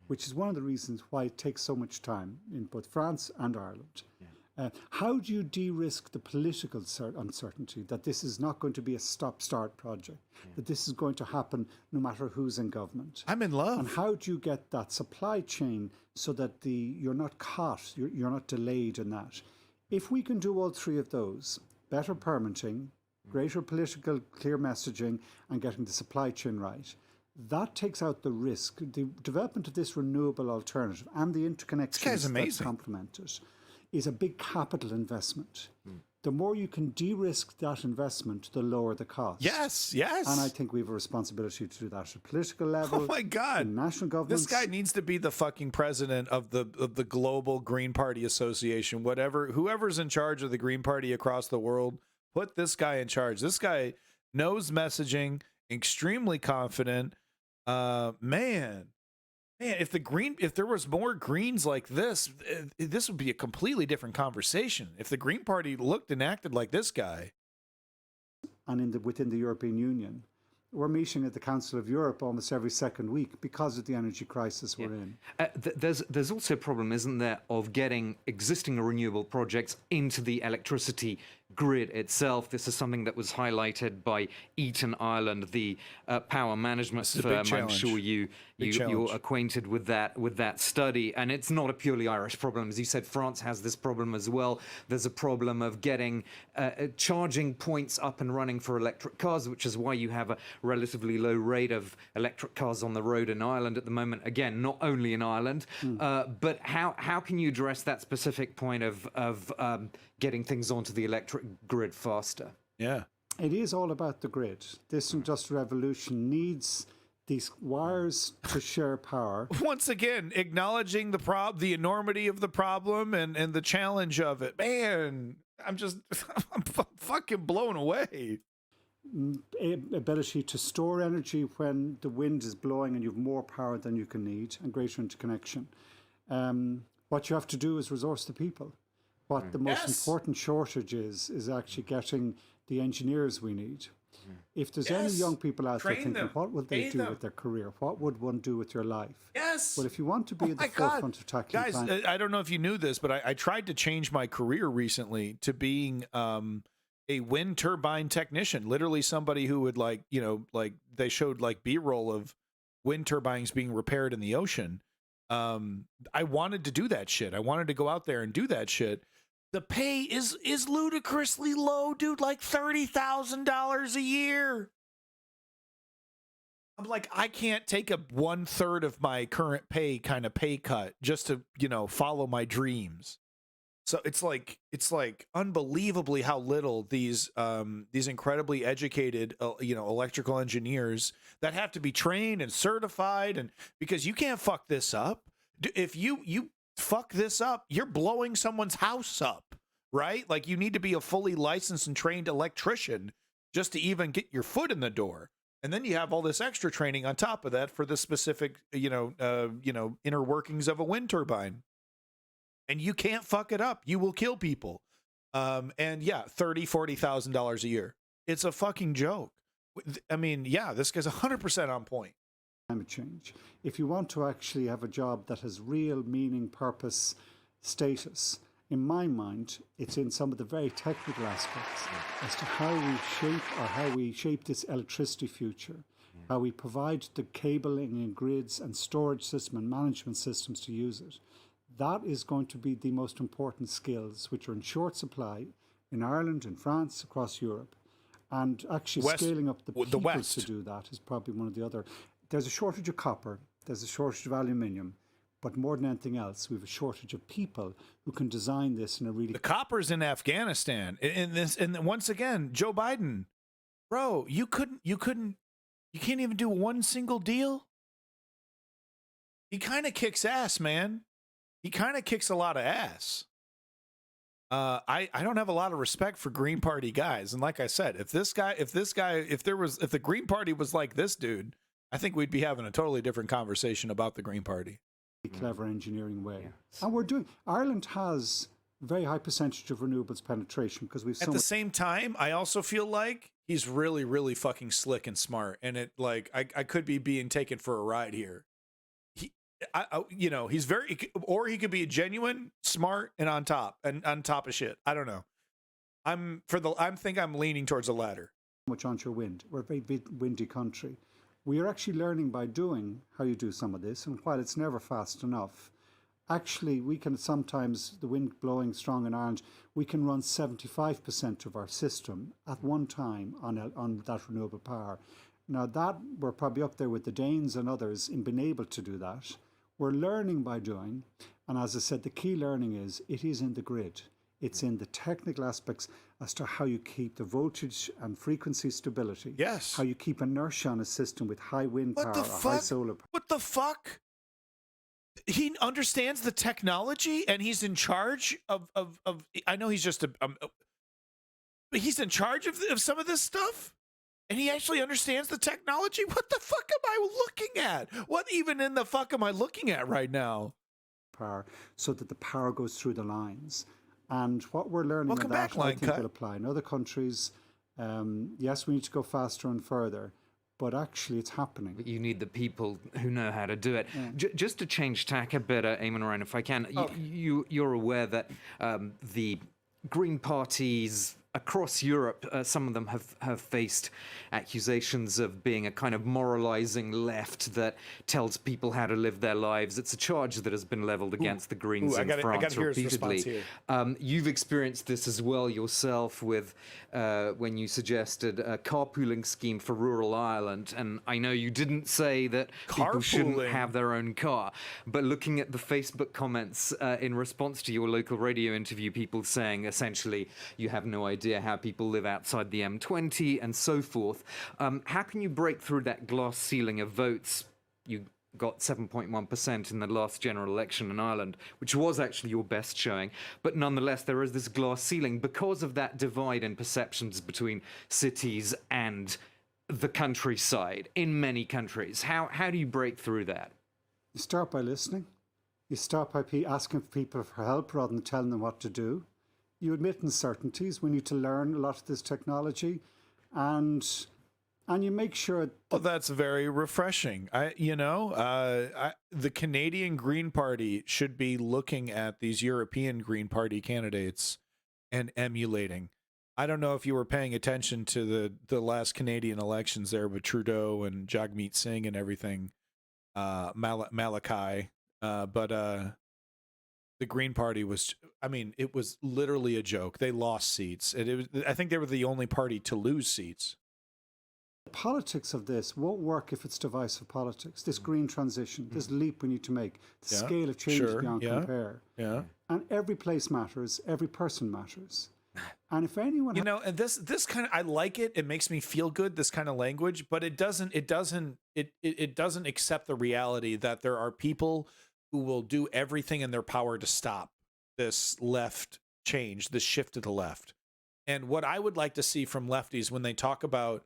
Speaker 14: Which is one of the reasons why it takes so much time in both France and Ireland. How do you de-risk the political uncertainty that this is not going to be a stop-start project, that this is going to happen no matter who's in government?
Speaker 1: I'm in love.
Speaker 14: And how do you get that supply chain so that you're not caught, you're not delayed in that? If we can do all 3 of those, better permitting, greater political clear messaging, and getting the supply chain right, that takes out the risk. The development of this renewable alternative and the interconnections that complement it is a big capital investment. The more you can de-risk that investment, the lower the cost.
Speaker 1: Yes.
Speaker 14: And I think we have a responsibility to do that at a political level.
Speaker 1: Oh my God.
Speaker 14: In national governments.
Speaker 1: This guy needs to be the fucking president of the global Green Party Association. Whoever's in charge of the Green Party across the world, put this guy in charge. This guy knows messaging, extremely confident. Man, if there was more Greens like this would be a completely different conversation. If the Green Party looked and acted like this guy.
Speaker 14: And within the European Union, we're meeting at the Council of Europe almost every second week because of the energy crisis we're in.
Speaker 13: There's also a problem, isn't there, of getting existing renewable projects into the electricity grid itself. This is something that was highlighted by Eaton Ireland, the power management firm. I'm sure you're acquainted with that study. And it's not a purely Irish problem. As you said, France has this problem as well. There's a problem of getting charging points up and running for electric cars, which is why you have a relatively low rate of electric cars on the road in Ireland at the moment. Again, not only in Ireland, but how can you address that specific point of getting things onto the electric grid faster?
Speaker 1: Yeah.
Speaker 14: It is all about the grid. This industrial revolution needs these wires to share power.
Speaker 1: Once again, acknowledging the enormity of the problem and the challenge of it. Man, I'm fucking blown away.
Speaker 14: Ability to store energy when the wind is blowing and you have more power than you can need, and greater interconnection. What you have to do is resource the people. What the most important shortage is actually getting the engineers we need. If there's any young people out there thinking, what would they do with their career? What would one do with your life?
Speaker 1: Yes.
Speaker 14: Well, if you want to be at the forefront of tackling
Speaker 1: guys, I don't know if you knew this, but I tried to change my career recently to being a wind turbine technician. Literally somebody who would they showed B-roll of wind turbines being repaired in the ocean. I wanted to do that shit. I wanted to go out there and do that shit. The pay is ludicrously low, dude, like $30,000 a year. I'm like, I can't take a 1/3 of my current pay kind of pay cut just to, follow my dreams. So it's like unbelievably how little these incredibly educated electrical engineers that have to be trained and certified, and because you can't fuck this up. If you fuck this up, you're blowing someone's house up, right? Like, you need to be a fully licensed and trained electrician just to even get your foot in the door. And then you have all this extra training on top of that for the specific, inner workings of a wind turbine. And you can't fuck it up. You will kill people. And yeah, $30,000-$40,000 a year. It's a fucking joke. I mean, yeah, this guy's 100% on point.
Speaker 14: Climate change. If you want to actually have a job that has real meaning, purpose, status, In my mind, it's in some of the very technical aspects as to how we shape this electricity future, how we provide the cabling and grids and storage system and management systems to use it. That is going to be the most important skills, which are in short supply in Ireland, in France, across Europe. And actually scaling up the people to do that is probably one of the other. There's a shortage of copper, there's a shortage of aluminium, but more than anything else, we have a shortage of people who can design this in a really...
Speaker 1: The copper's in Afghanistan. And once again, Joe Biden, bro, you can't even do one single deal? He kind of kicks ass, man. He kind of kicks a lot of ass. I don't have a lot of respect for Green Party guys. And like I said, if the Green Party was like this dude, I think we'd be having a totally different conversation about the Green Party.
Speaker 14: Clever engineering way. And Ireland has a very high percentage of renewables penetration because we've
Speaker 1: at the same time, I also feel like he's really, really fucking slick and smart. And I could be being taken for a ride here. He's very, or he could be genuine, smart, and on top of shit. I don't know. I'm leaning towards the latter.
Speaker 14: Much onshore wind. We're a very windy country. We are actually learning by doing how you do some of this, and while it's never fast enough, actually we can sometimes, the wind blowing strong in Ireland, we can run 75% of our system at one time on that renewable power. Now that we're probably up there with the Danes and others in being able to do that. We're learning by doing, and as I said, the key learning is it is in the grid. It's in the technical aspects as to how you keep the voltage and frequency stability.
Speaker 1: Yes.
Speaker 14: How you keep inertia on a system with high wind power or high solar power.
Speaker 1: What the fuck? He understands the technology and he's in charge of I know he's just but he's in charge of some of this stuff? And he actually understands the technology? What the fuck am I looking at? What even in the fuck am I looking at right now?
Speaker 14: Power, so that the power goes through the lines. And what we're learning
Speaker 1: Welcome
Speaker 14: in that,
Speaker 1: back,
Speaker 14: I think, will apply in other countries. Yes, we need to go faster and further, but actually it's happening.
Speaker 13: But you need the people who know how to do it. Yeah. Just to change tack a bit, Eamon Ryan, if I can, you're aware that the Green parties across Europe, some of them have faced accusations of being a kind of moralizing left that tells people how to live their lives. It's a charge that has been leveled against the Greens in France repeatedly. You've experienced this as well yourself with when you suggested a carpooling scheme for rural Ireland. And I know you didn't say that people shouldn't have their own car, but looking at the Facebook comments in response to your local radio interview, people saying essentially you have no idea how people live outside the M20 and so forth. How can you break through that glass ceiling of votes? You got 7.1% in the last general election in Ireland, which was actually your best showing. But nonetheless, there is this glass ceiling because of that divide in perceptions between cities and the countryside in many countries. How do you break through that?
Speaker 14: You start by listening. You start by asking people for help rather than telling them what to do. You admit uncertainties. We need to learn a lot of this technology, and you make sure.
Speaker 1: Well, that's very refreshing. The Canadian Green Party should be looking at these European Green Party candidates and emulating. I don't know if you were paying attention to the last Canadian elections there with Trudeau and Jagmeet Singh and everything, Malachi, but the Green Party was, it was literally a joke. They lost seats. I think they were the only party to lose seats.
Speaker 14: The politics of this won't work if it's divisive politics. This green transition, this leap we need to make, the scale of change beyond compare. Yeah. And every place matters, every person matters. And if anyone,
Speaker 1: and this kind of, I like it. It makes me feel good. This kind of language, but it doesn't accept the reality that there are people who will do everything in their power to stop this left change, this shift to the left. And what I would like to see from lefties when they talk about,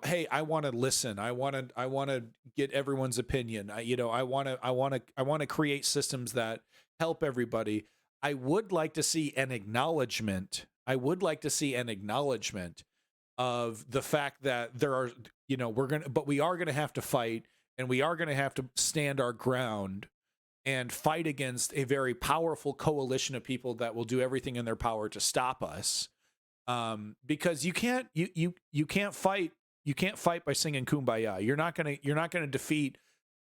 Speaker 1: hey, I want to listen. I want to get everyone's opinion. I want to create systems that help everybody. I would like to see an acknowledgement. Of the fact that there are, we are going to have to fight, and we are going to have to stand our ground and fight against a very powerful coalition of people that will do everything in their power to stop us. Because you can't fight by singing Kumbaya. You're not gonna defeat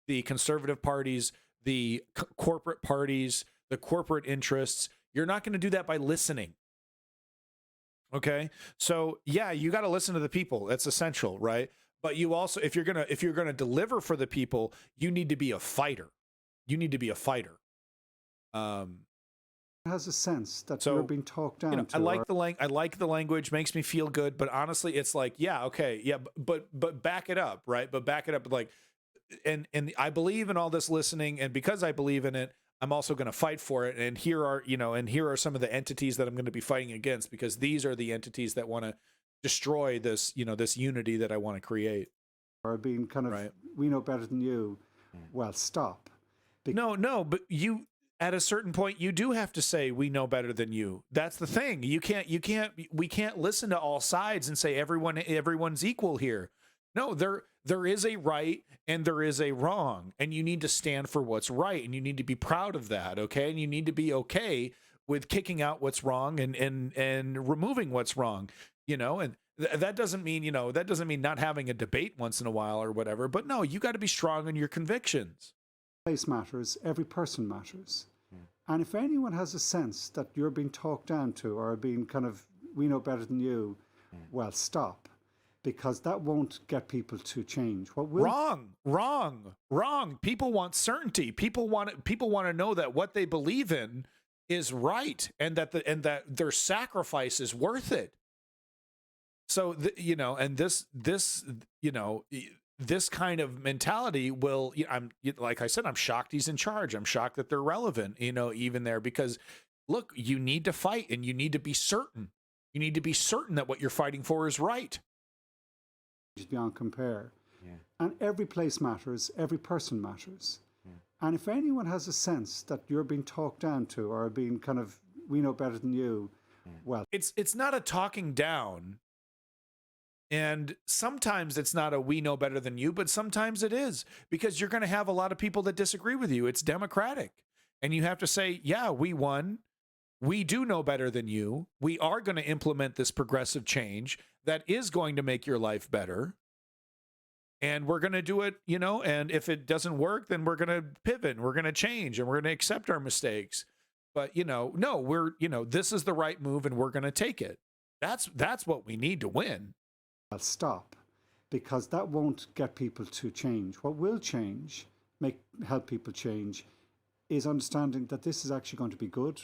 Speaker 1: the conservative parties, the corporate parties, the corporate interests. You're not going to do that by listening. Okay, so yeah, you got to listen to the people. That's essential, right? But you also, if you're gonna deliver for the people, you need to be a fighter. You need to be a fighter.
Speaker 14: Has a sense that you're being talked down to.
Speaker 1: I like the language, makes me feel good. But honestly, it's like, yeah, okay, yeah, but back it up, right? But back it up, like, and I believe in all this listening, and because I believe in it, I'm also going to fight for it. And here are some of the entities that I'm going to be fighting against, because these are the entities that want to destroy this, this unity that I want to create.
Speaker 14: Or being kind of, right. We know better than you. Well, stop.
Speaker 1: No, but you, at a certain point, you do have to say, we know better than you. That's the thing. We can't listen to all sides and say everyone's equal here. No, there is a right and there is a wrong, and you need to stand for what's right, and you need to be proud of that, okay? And you need to be okay with kicking out what's wrong and removing what's wrong, and that doesn't mean, not having a debate once in a while or whatever, but no, you got to be strong in your convictions.
Speaker 14: Place matters, every person matters. And if anyone has a sense that you're being talked down to or being kind of, we know better than you, well, stop. Because that won't get people to change. What will
Speaker 1: Wrong. People want certainty. People want to know that what they believe in is right, and that their sacrifice is worth it. So this kind of mentality will. Like I said, I'm shocked he's in charge. I'm shocked that they're relevant. Even there, because look, you need to fight, and you need to be certain. You need to be certain that what you're fighting for is right.
Speaker 14: Beyond compare. And every place matters, every person matters. And if anyone has a sense that you're being talked down to or being kind of, we know better than you, well,
Speaker 1: it's not a talking down, and sometimes it's not a we know better than you, but sometimes it is, because you're going to have a lot of people that disagree with you. It's democratic, and you have to say, yeah, we won. We do know better than you. We are going to implement this progressive change that is going to make your life better. And we're going to do it, and if it doesn't work, then we're going to pivot, and we're going to change, and we're going to accept our mistakes. But, no, this is the right move, and we're going to take it. That's what we need to win.
Speaker 14: I'll stop, because that won't get people to change. What will change, help people change, is understanding that this is actually going to be good.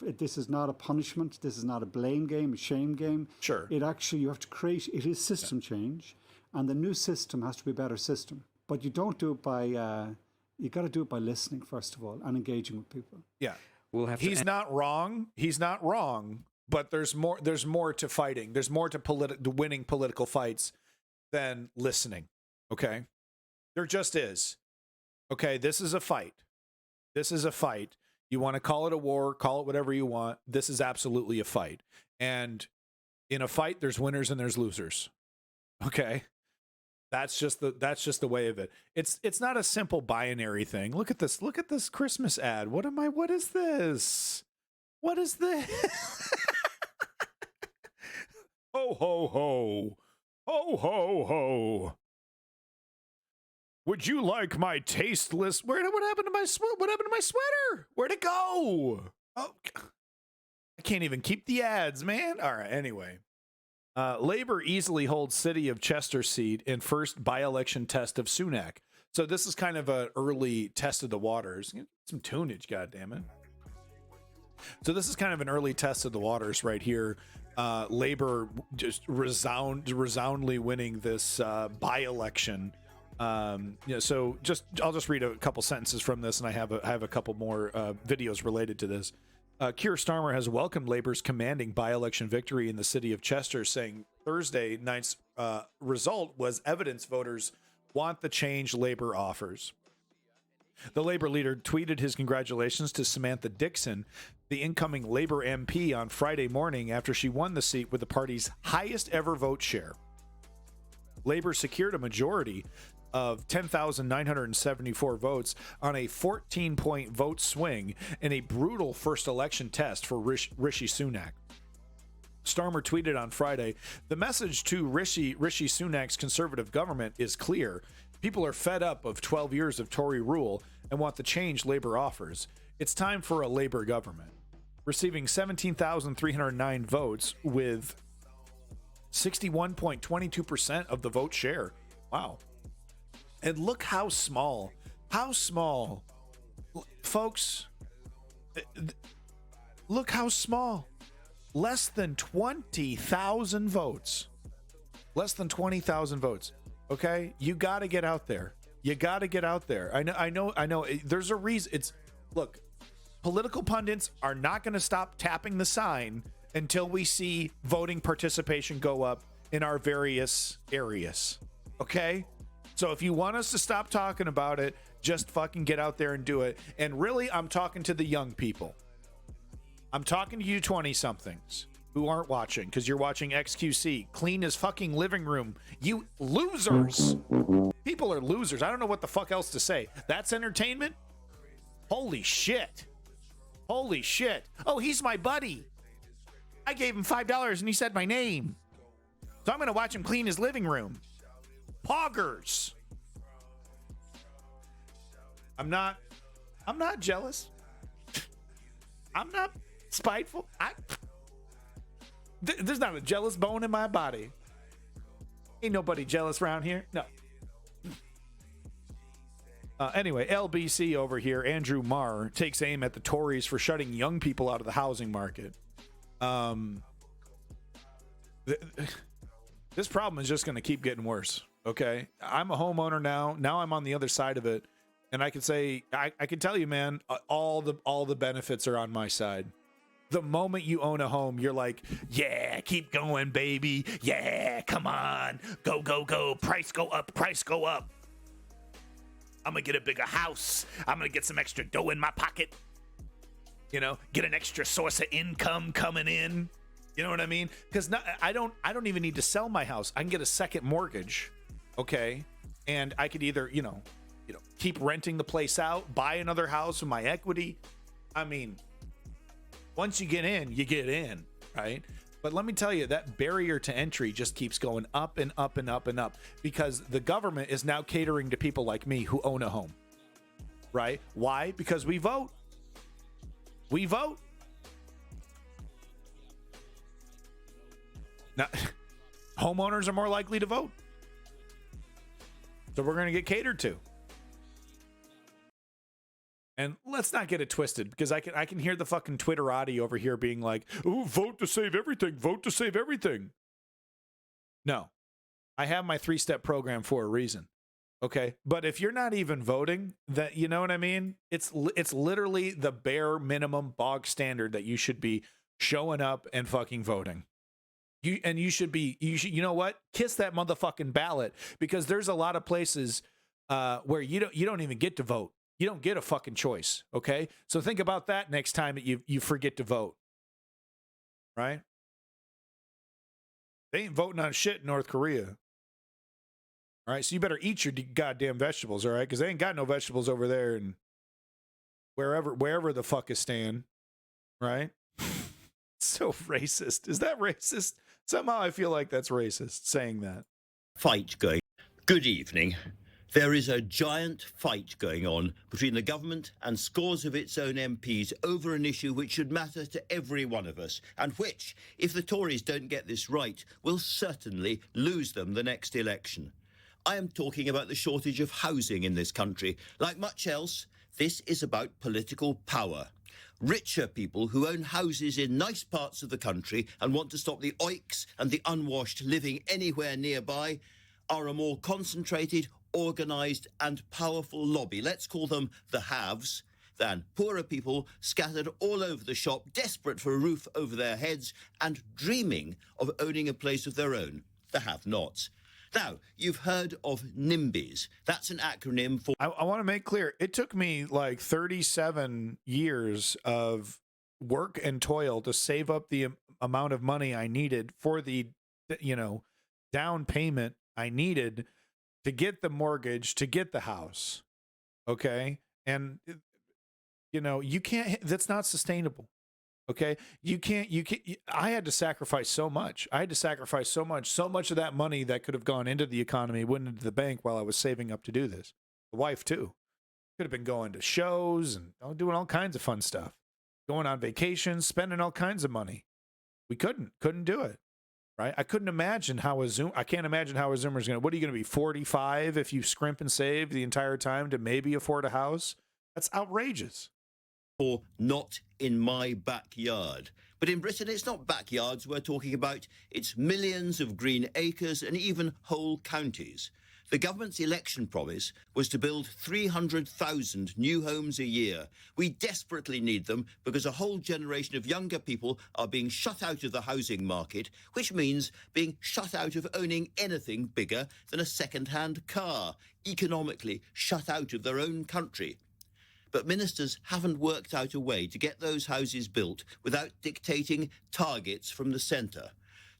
Speaker 14: This is not a punishment. This is not a blame game, a shame game.
Speaker 1: Sure.
Speaker 14: It actually, you have to create, it is system change, and the new system has to be a better system. But you don't do it by, you got to do it by listening, first of all, and engaging with people.
Speaker 1: Yeah. He's not wrong. He's not wrong, but there's more to fighting. There's more to winning political fights than listening. Okay. There just is. Okay. This is a fight. This is a fight. You want to call it a war, call it whatever you want. This is absolutely a fight. And in a fight, there's winners and there's losers. Okay? That's just the way of it. It's not a simple binary thing. Look at this Christmas ad. What is this? What is this? Ho ho ho. Ho ho ho. Would you like my tasteless? What happened to my sweater? Where'd it go? Oh, I can't even keep the ads, man. All right. Anyway, Labour easily holds city of Chester seat in first by-election test of Sunak. So this is kind of an early test of the waters. Some tunage, goddammit. So this is kind of an early test of the waters right here. Labour just resoundingly winning this by-election. So I'll just read a couple sentences from this, and I have a couple more videos related to this. Keir Starmer has welcomed Labour's commanding by-election victory in the city of Chester, saying Thursday night's result was evidence voters want the change Labour offers. The Labour leader tweeted his congratulations to Samantha Dixon, the incoming Labour MP, on Friday morning after she won the seat with the party's highest ever vote share. Labour secured a majority of 10,974 votes on a 14-point vote swing in a brutal first election test for Rishi Sunak. Starmer tweeted on Friday, "The message to Rishi Sunak's conservative government is clear. People are fed up of 12 years of Tory rule and want the change Labour offers. It's time for a Labour government." Receiving 17,309 votes with 61.22% of the vote share. Wow. And look how small, folks, look how small, less than 20,000 votes, okay? You got to get out there. I know. There's a reason. Look, political pundits are not going to stop tapping the sign until we see voting participation go up in our various areas, okay? So if you want us to stop talking about it, just fucking get out there and do it. And really, I'm talking to the young people. I'm talking to you 20-somethings who aren't watching because you're watching XQC. Clean his fucking living room. You losers. People are losers. I don't know what the fuck else to say. That's entertainment? Holy shit. Oh, he's my buddy. I gave him $5 and he said my name. So I'm going to watch him clean his living room. Poggers. I'm not jealous. I'm not spiteful. There's not a jealous bone in my body. Ain't nobody jealous around here. No. Anyway, LBC over here, Andrew Marr takes aim at the Tories for shutting young people out of the housing market. This problem is just going to keep getting worse. Okay, I'm a homeowner now. Now I'm on the other side of it, and I can say I can tell you, man, all the benefits are on my side. The moment you own a home, you're like, yeah, keep going, baby. Yeah, come on, go. Price go up. I'm gonna get a bigger house. I'm gonna get some extra dough in my pocket. You know, get an extra source of income coming in. You know what I mean? Because I don't even need to sell my house. I can get a second mortgage, okay? And I could either, you know, keep renting the place out, buy another house with my equity. I mean, once you get in, right? But let me tell you, that barrier to entry just keeps going up and up and up and up because the government is now catering to people like me who own a home, right? Why? Because we vote. Now, homeowners are more likely to vote. So we're going to get catered to. And let's not get it twisted because I can hear the fucking Twitterati over here being like, "Oh, vote to save everything. No. I have my 3-step program for a reason. Okay? But if you're not even voting, that, you know what I mean? It's literally the bare minimum bog standard that you should be showing up and fucking voting. You should you know what? Kiss that motherfucking ballot because there's a lot of places where you don't even get to vote. You don't get a fucking choice, okay? So think about that next time that you forget to vote, right? They ain't voting on shit in North Korea, all right? So you better eat your goddamn vegetables, all right? Because they ain't got no vegetables over there and wherever the fuck is staying, right? So racist. Is that racist? Somehow I feel like that's racist saying that.
Speaker 15: Fight going. Good evening. There is a giant fight going on between the government and scores of its own MPs over an issue which should matter to every one of us, and which, if the Tories don't get this right, will certainly lose them the next election. I am talking about the shortage of housing in this country. Like much else, this is about political power. Richer people who own houses in nice parts of the country and want to stop the oiks and the unwashed living anywhere nearby are a more concentrated, organised and powerful lobby, let's call them the haves, than poorer people scattered all over the shop, desperate for a roof over their heads and dreaming of owning a place of their own, the have-nots. Now, you've heard of NIMBYs. That's an acronym for...
Speaker 1: I want to make clear, it took me like 37 years of work and toil to save up the amount of money I needed for the, down payment I needed to get the mortgage, to get the house. Okay. And, you know, you can't, that's not sustainable. Okay. You can't, I had to sacrifice so much. So much of that money that could have gone into the economy went into the bank while I was saving up to do this. The wife, too. Could have been going to shows and doing all kinds of fun stuff, going on vacations, spending all kinds of money. We couldn't do it. Right. I can't imagine how a Zoomer is going to, what are you going to be, 45 if you scrimp and save the entire time to maybe afford a house? That's outrageous.
Speaker 15: Or not in my backyard. But in Britain, it's not backyards we're talking about. It's millions of green acres and even whole counties. The government's election promise was to build 300,000 new homes a year. We desperately need them because a whole generation of younger people are being shut out of the housing market, which means being shut out of owning anything bigger than a second-hand car, economically shut out of their own country. But ministers haven't worked out a way to get those houses built without dictating targets from the centre.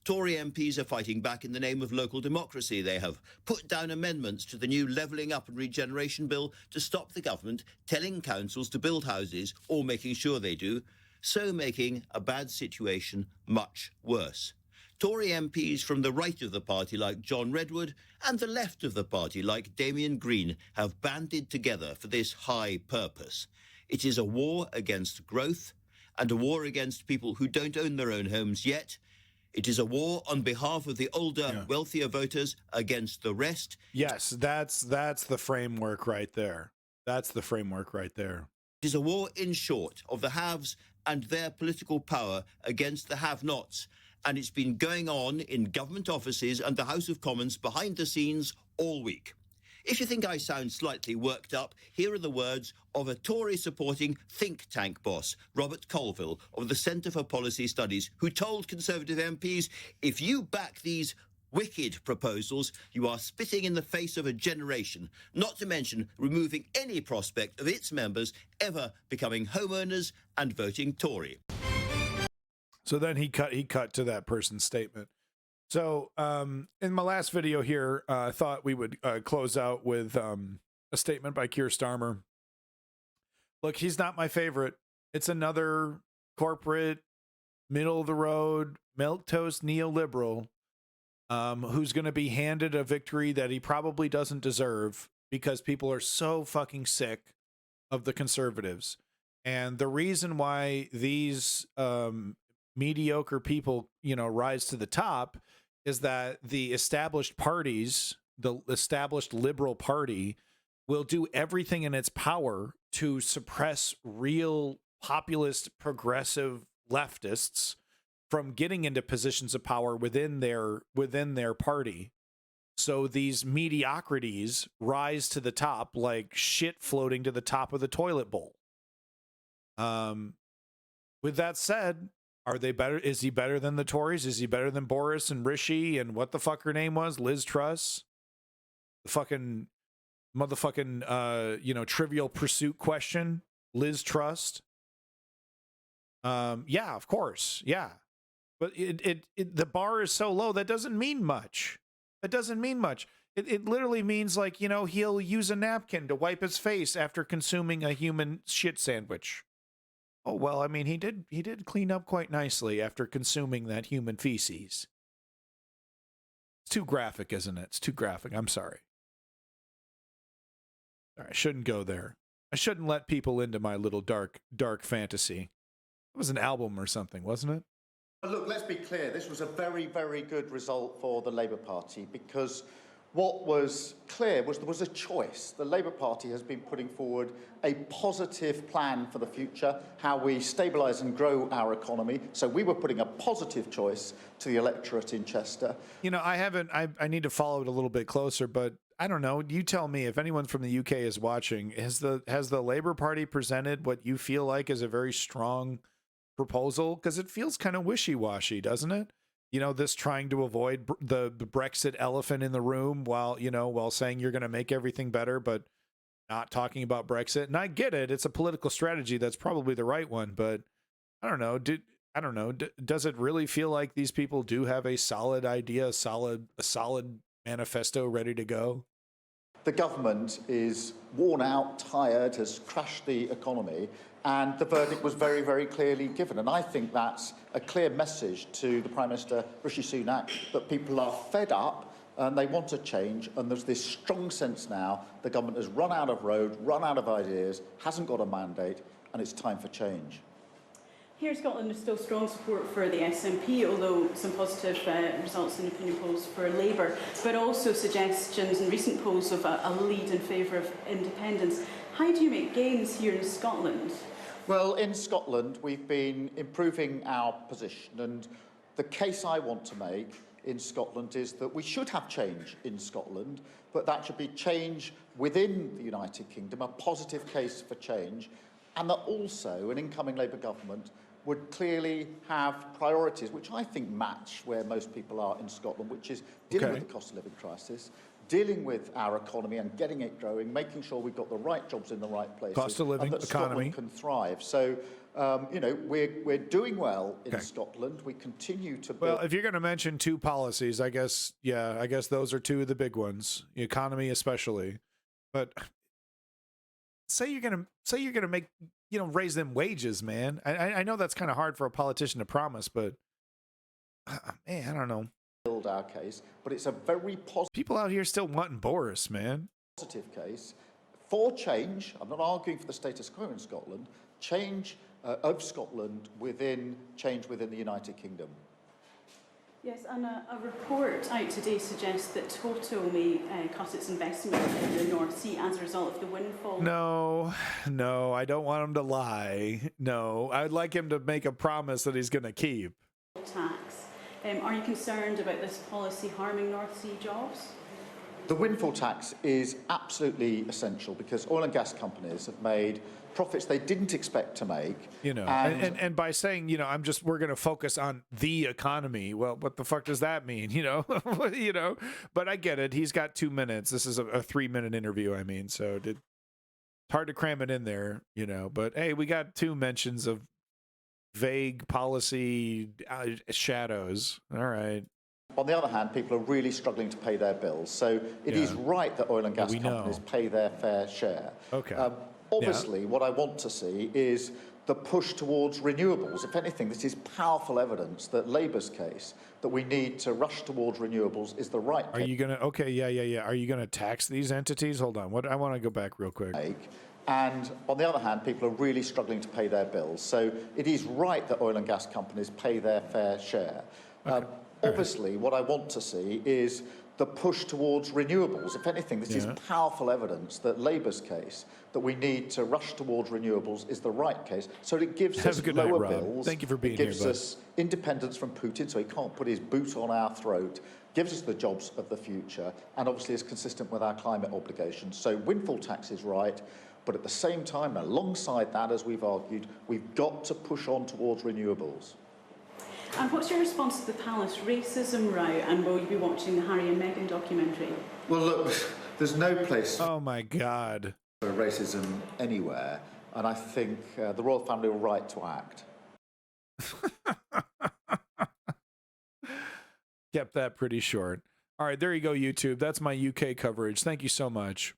Speaker 15: Tory MPs are fighting back in the name of local democracy. They have put down amendments to the new Levelling Up and Regeneration Bill to stop the government telling councils to build houses or making sure they do, so making a bad situation much worse. Tory MPs from the right of the party like John Redwood and the left of the party like Damien Green have banded together for this high purpose. It is a war against growth and a war against people who don't own their own homes yet. It is a war on behalf of the older, wealthier voters against the rest.
Speaker 1: Yes, that's the framework right there. That's the framework right there.
Speaker 15: It is a war, in short, of the haves and their political power against the have-nots. And it's been going on in government offices and the House of Commons behind the scenes all week. If you think I sound slightly worked up, here are the words of a Tory-supporting think tank boss, Robert Colville, of the Centre for Policy Studies, who told Conservative MPs, if you back these wicked proposals, you are spitting in the face of a generation, not to mention removing any prospect of its members ever becoming homeowners and voting Tory.
Speaker 1: So then he cut to that person's statement. So in my last video here, I thought we would close out with a statement by Keir Starmer. Look, he's not my favorite. It's another corporate, middle-of-the-road, milquetoast neoliberal who's going to be handed a victory that he probably doesn't deserve because people are so fucking sick of the conservatives. And the reason why these mediocre people, rise to the top is that the established parties, the established Liberal Party, will do everything in its power to suppress real populist, progressive leftists from getting into positions of power within their party. So these mediocrities rise to the top like shit floating to the top of the toilet bowl. With that said, are they better? Is he better than the Tories? Is he better than Boris and Rishi and what the fuck her name was? Liz Truss? The fucking motherfucking, Trivial Pursuit question. Liz Truss? Yeah, of course. Yeah. But the bar is so low, that doesn't mean much. That doesn't mean much. It literally means like, he'll use a napkin to wipe his face after consuming a human shit sandwich. Oh, well, I mean, he did clean up quite nicely after consuming that human feces. It's too graphic, isn't it? It's too graphic. I'm sorry. I shouldn't go there. I shouldn't let people into my little dark fantasy. It was an album or something, wasn't it?
Speaker 16: Look, let's be clear. This was a very, very good result for the Labour Party because what was clear was there was a choice. The Labour Party has been putting forward a positive plan for the future, how we stabilise and grow our economy. So we were putting a positive choice to the electorate in Chester.
Speaker 1: I need to follow it a little bit closer, but I don't know. You tell me if anyone from the UK is watching, has the Labour Party presented what you feel like is a very strong proposal? Because it feels kind of wishy-washy, doesn't it? This trying to avoid the Brexit elephant in the room while saying you're going to make everything better, but not talking about Brexit. And I get it. It's a political strategy. That's probably the right one. But I don't know. Does it really feel like these people do have a solid idea, a solid manifesto ready to go?
Speaker 16: the government is worn out, tired, has crashed the economy, and the verdict was very, very clearly given. And I think that's a clear message to the Prime Minister, Rishi Sunak, that people are fed up and they want to change, and there's this strong sense now the government has run out of road, run out of ideas, hasn't got a mandate, and it's time for change.
Speaker 17: Here in Scotland, there's still strong support for the SNP, although some positive results in opinion polls for Labour, but also suggestions in recent polls of a lead in favour of independence. How do you make gains here in Scotland?
Speaker 16: Well, in Scotland, we've been improving our position, and the case I want to make in Scotland is that we should have change in Scotland, but that should be change within the United Kingdom, a positive case for change, and that also an incoming Labour government would clearly have priorities which I think match where most people are in Scotland, which is dealing with the cost of living crisis, dealing with our economy and getting it growing, making sure we've got the right jobs in the right places,
Speaker 1: cost of living,
Speaker 16: and that
Speaker 1: economy
Speaker 16: Scotland can thrive. So, you know, we're doing well in Scotland. We continue to build.
Speaker 1: Well, if you're going to mention two policies, I guess, yeah, I guess those are two of the big ones, the economy especially. But say you're gonna make, you know, raise them wages, man. I know that's kind of hard for a politician to promise, but man, I don't know.
Speaker 16: Build our case, but it's a very positive.
Speaker 1: People out here still wanting Boris, man.
Speaker 16: Positive case for change. I'm not arguing for the status quo in Scotland. Change of Scotland change within the United Kingdom.
Speaker 17: Yes, and a report out today suggests that Total may cut its investment in the North Sea as a result of the windfall.
Speaker 1: No, I don't want him to lie. No, I'd like him to make a promise that he's going to keep.
Speaker 17: Tax. Are you concerned about this policy harming North Sea jobs?
Speaker 16: The windfall tax is absolutely essential because oil and gas companies have made profits they didn't expect to make.
Speaker 1: You know, and by saying, you know, we're going to focus on the economy. Well, what the fuck does that mean? You know, you know, but I get it. He's got 2 minutes. This is a 3-minute interview. I mean, so it's hard to cram it in there, you know, but hey, we got 2 mentions of vague policy shadows. All right.
Speaker 16: On the other hand, people are really struggling to pay their bills. So it is right that oil and gas companies pay their fair share.
Speaker 1: Okay.
Speaker 16: Obviously, what I want to see is the push towards renewables. If anything, this is powerful evidence that Labour's case, that we need to rush towards renewables, is the right case.
Speaker 1: Are you going to, okay, yeah. Are you going to tax these entities? Hold on. I want to go back real quick.
Speaker 16: And on the other hand, people are really struggling to pay their bills. So it is right that oil and gas companies pay their fair share. Obviously, what I want to see is the push towards renewables. If anything, this is powerful evidence that Labour's case, that we need to rush towards renewables, is the right case. So it gives us lower bills.
Speaker 1: Thank you for being
Speaker 16: here, It gives us independence from Putin, so he can't put his boot on our throat. Gives us the jobs of the future, and obviously is consistent with our climate obligations. So windfall tax is right, but at the same time, alongside that, as we've argued, we've got to push on towards renewables.
Speaker 17: And what's your response to the palace racism row, and will you be watching the Harry and Meghan documentary?
Speaker 16: Well, look, there's no place
Speaker 1: oh my God.
Speaker 16: for racism anywhere, and I think the royal family were right to act.
Speaker 1: Kept that pretty short. All right, there you go, YouTube. That's my UK coverage. Thank you so much.